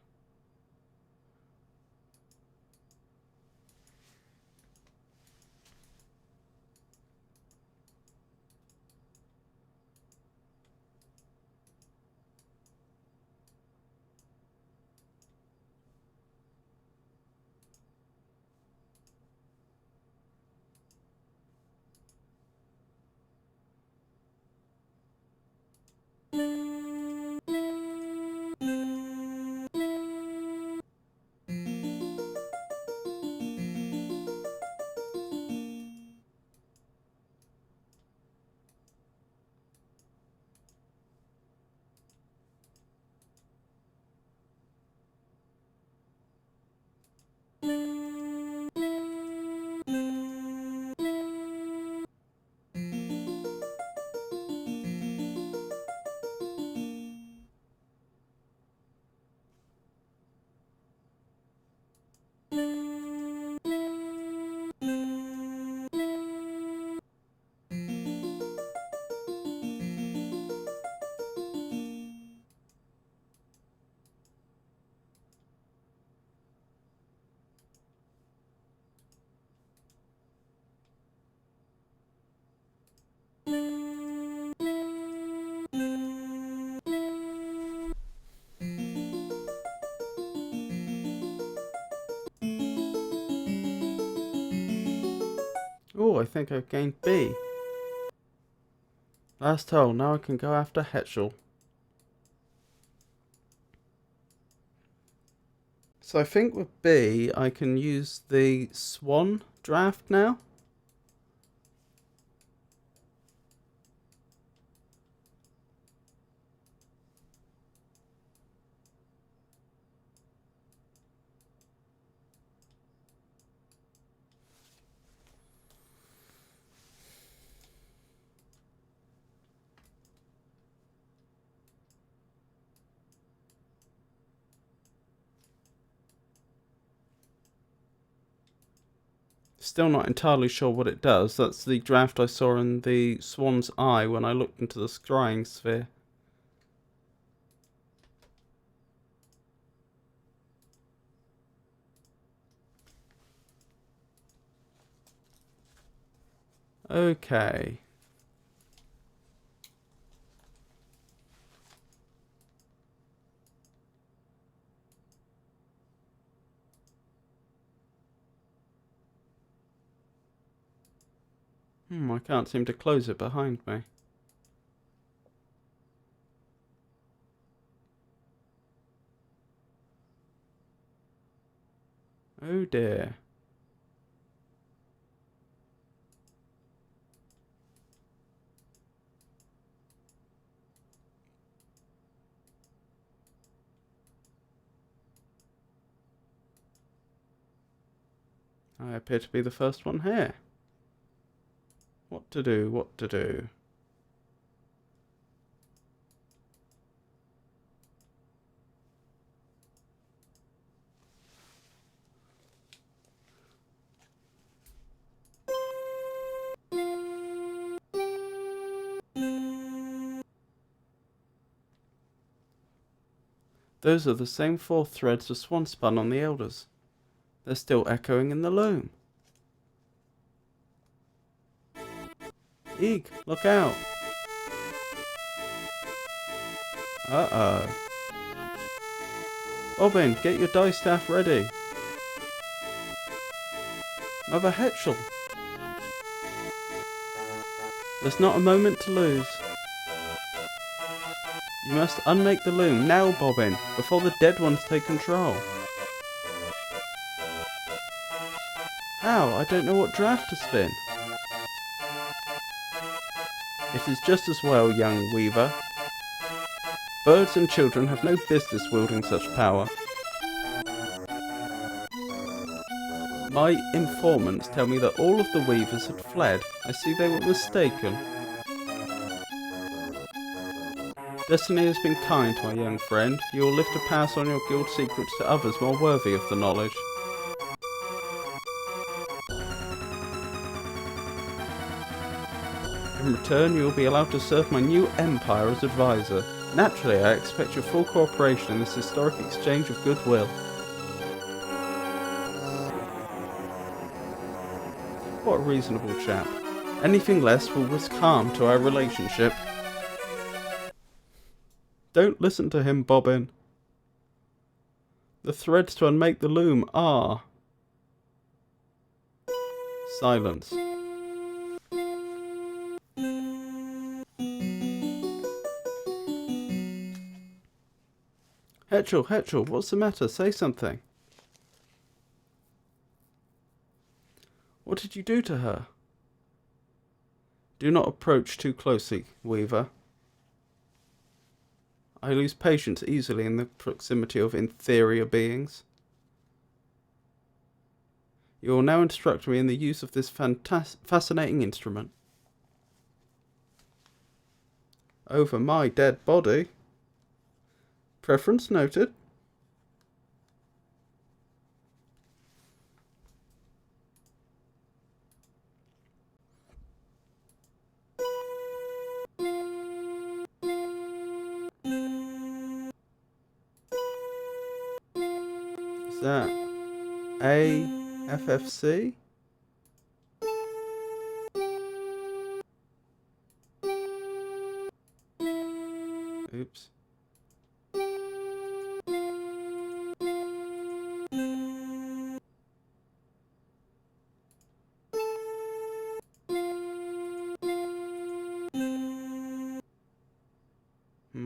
Speaker 1: Oh, I think I've gained B. Last hole, now I can go after Hetchel. So I think with B, I can use the Swan draft now. Still not entirely sure what it does. That's the draft I saw in the Swan's Eye when I looked into the scrying sphere. Okay. I can't seem to close it behind me. Oh dear. I appear to be the first one here. What to do, what to do. Those are the same 4 threads of swan spun on the elders. They're still echoing in the loom. Eek, look out! Uh-oh. Bobbin, get your dice staff ready. Mother Hetchel. There's not a moment to lose. You must unmake the loom now, Bobbin, before the dead ones take control. How? I don't know what draft to spin. It is just as well, young weaver. Birds and children have no business wielding such power. My informants tell me that all of the weavers had fled. I see they were mistaken. Destiny has been kind, my young friend. You will live to pass on your guild secrets to others more worthy of the knowledge. In return, you will be allowed to serve my new empire as advisor. Naturally, I expect your full cooperation in this historic exchange of goodwill. What a reasonable chap. Anything less will risk harm to our relationship. Don't listen to him, Bobbin. The threads to unmake the loom are... Silence. Hetchel, what's the matter? Say something. What did you do to her? Do not approach too closely, Weaver. I lose patience easily in the proximity of inferior beings. You will now instruct me in the use of this fascinating instrument. Over my dead body. Preference noted. Is that AFFC? Oops.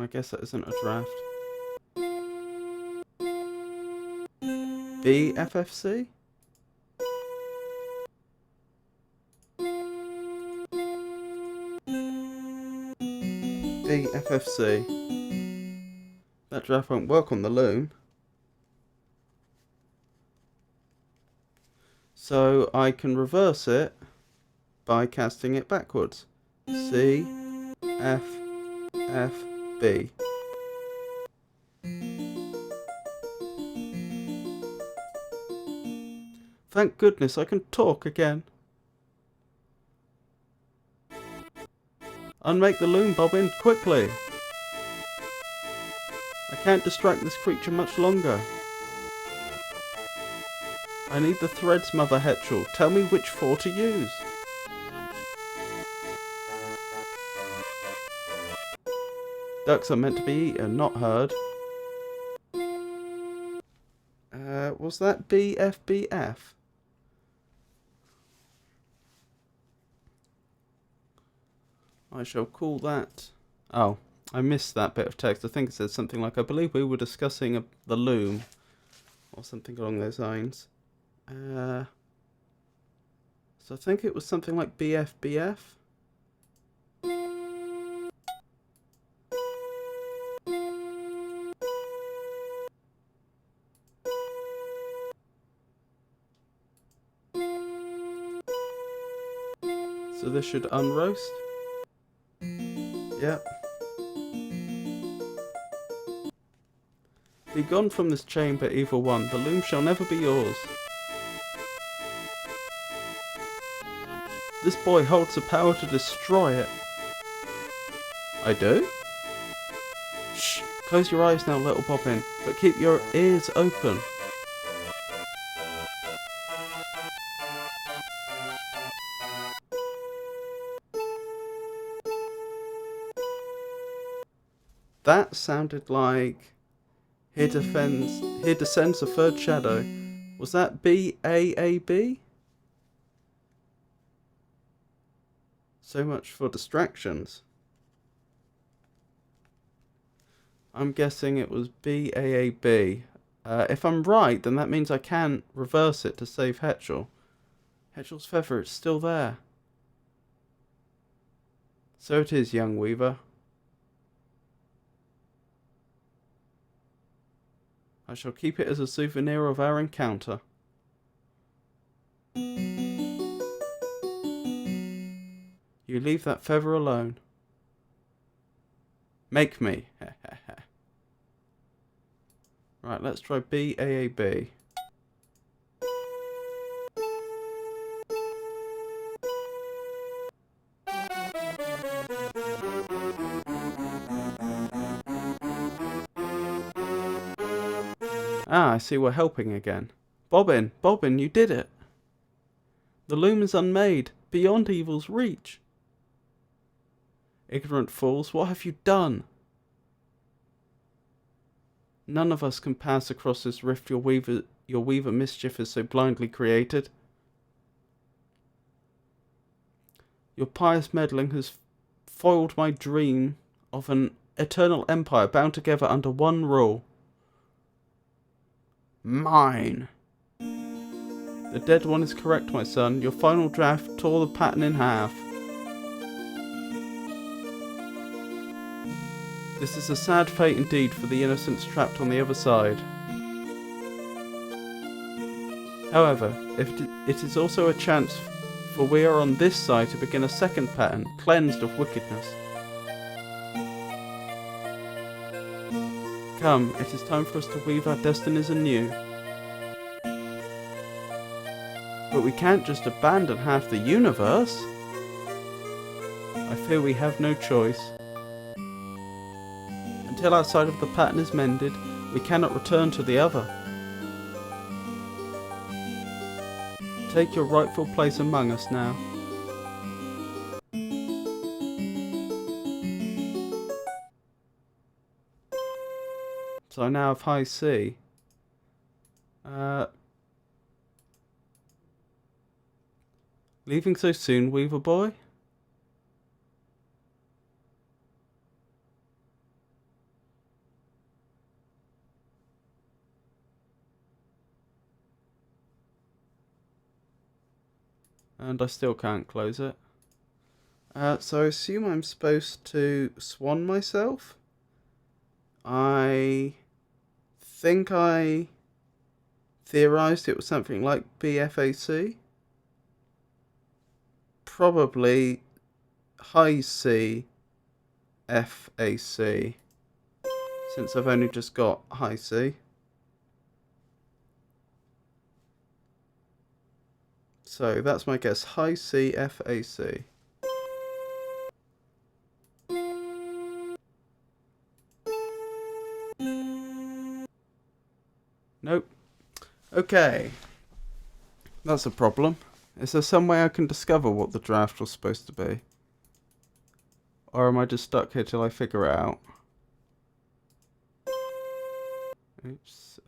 Speaker 1: I guess that isn't a draft. BFFC? BFFC. That draft won't work on the loom. So I can reverse it by casting it backwards. C, F, F, B. Thank goodness I can talk again. Unmake the loom, Bobbin, quickly. I can't distract this creature much longer. I need the threads, Mother Hetchel. Tell me which 4 to use. Ducks are meant to be eaten, not heard. Was that BFBF? I shall call that... Oh, I missed that bit of text. I think it said something like, I believe we were discussing the loom. Or something along those lines. So I think it was something like BFBF. So this should unroast. Yep. Be gone from this chamber, evil one. The loom shall never be yours. This boy holds the power to destroy it. I do? Shh! Close your eyes now, little Bobbin, but keep your ears open. That sounded like here descends the third shadow. Was that BAAB? So much for distractions. I'm guessing it was BAAB. If I'm right, then that means I can reverse it to save Hetchel. Hetchel's feather is still there. So it is, young Weaver. I shall keep it as a souvenir of our encounter. You leave that feather alone. Make me. Right, let's try BAAB. Ah, I see we're helping again. Bobbin, Bobbin, you did it. The loom is unmade, beyond evil's reach. Ignorant fools, what have you done? None of us can pass across this rift your weaver mischief is so blindly created. Your pious meddling has foiled my dream of an eternal empire bound together under one rule. Mine. The dead one is correct, my son. Your final draft tore the pattern in half. This is a sad fate indeed for the innocents trapped on the other side. However, it is also a chance for we are on this side to begin a second pattern, cleansed of wickedness. Come, it is time for us to weave our destinies anew. But we can't just abandon half the universe. I fear we have no choice. Until our side of the pattern is mended, we cannot return to the other. Take your rightful place among us now. So I now have high C. Leaving so soon, Weaver boy? And I still can't close it. So I assume I'm supposed to swan myself. I think I theorized it was something like BFAC. Probably high C FAC, since I've only just got high C. So that's my guess, high C FAC. Nope. Okay. That's a problem. Is there some way I can discover what the draft was supposed to be? Or am I just stuck here till I figure it out? Oops.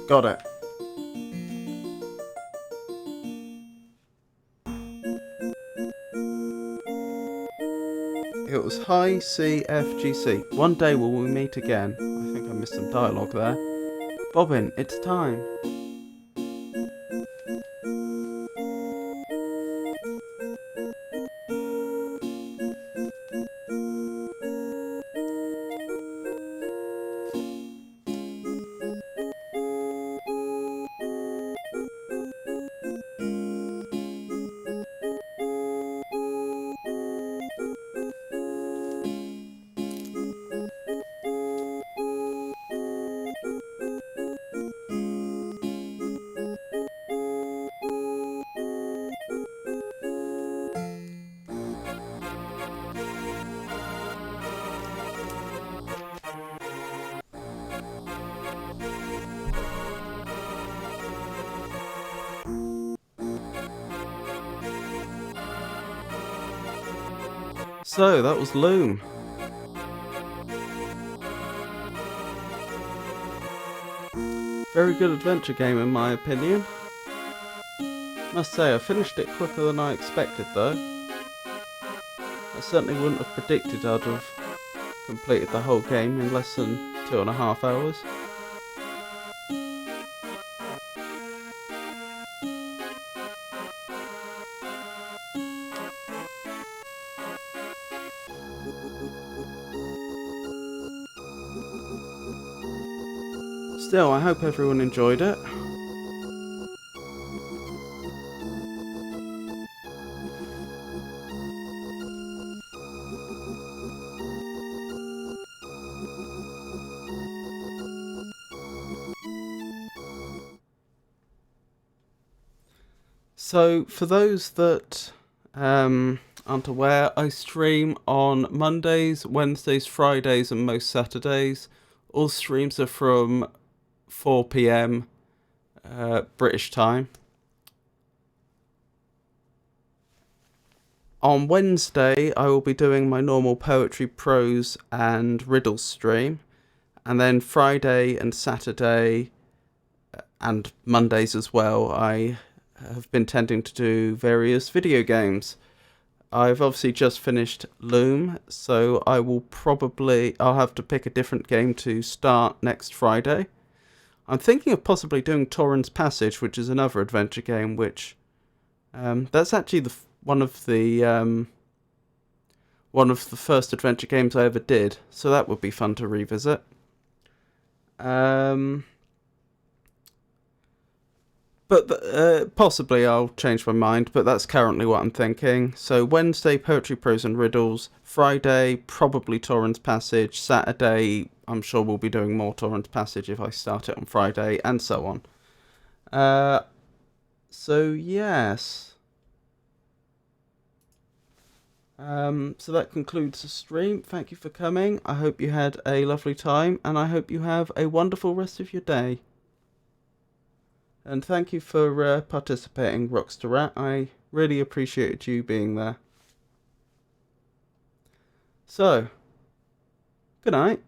Speaker 1: Got it. It was high C F G C. One day will we meet again. I think I missed some dialogue there. Bobbin, it's time. So, that was Loom. Very good adventure game in my opinion. Must say, I finished it quicker than I expected though. I certainly wouldn't have predicted I'd have completed the whole game in less than 2.5 hours. Still, I hope everyone enjoyed it. So, for those that aren't aware, I stream on Mondays, Wednesdays, Fridays and most Saturdays. All streams are from 4 PM British time. On Wednesday, I will be doing my normal poetry, prose and riddles stream. And then Friday and Saturday and Mondays as well, I have been tending to do various video games. I've obviously just finished Loom, so I'll have to pick a different game to start next Friday. I'm thinking of possibly doing Torrens Passage, which is another adventure game, which that's actually one of the first adventure games I ever did, so that would be fun to revisit. But possibly I'll change my mind, but that's currently what I'm thinking. So Wednesday, poetry, prose and riddles. Friday, probably Torrens Passage. Saturday, I'm sure we'll be doing more Torrens Passage if I start it on Friday, and so on. So yes. So that concludes the stream. Thank you for coming. I hope you had a lovely time, and I hope you have a wonderful rest of your day. And thank you for participating, Rockstar Rat. I really appreciated you being there. So, good night.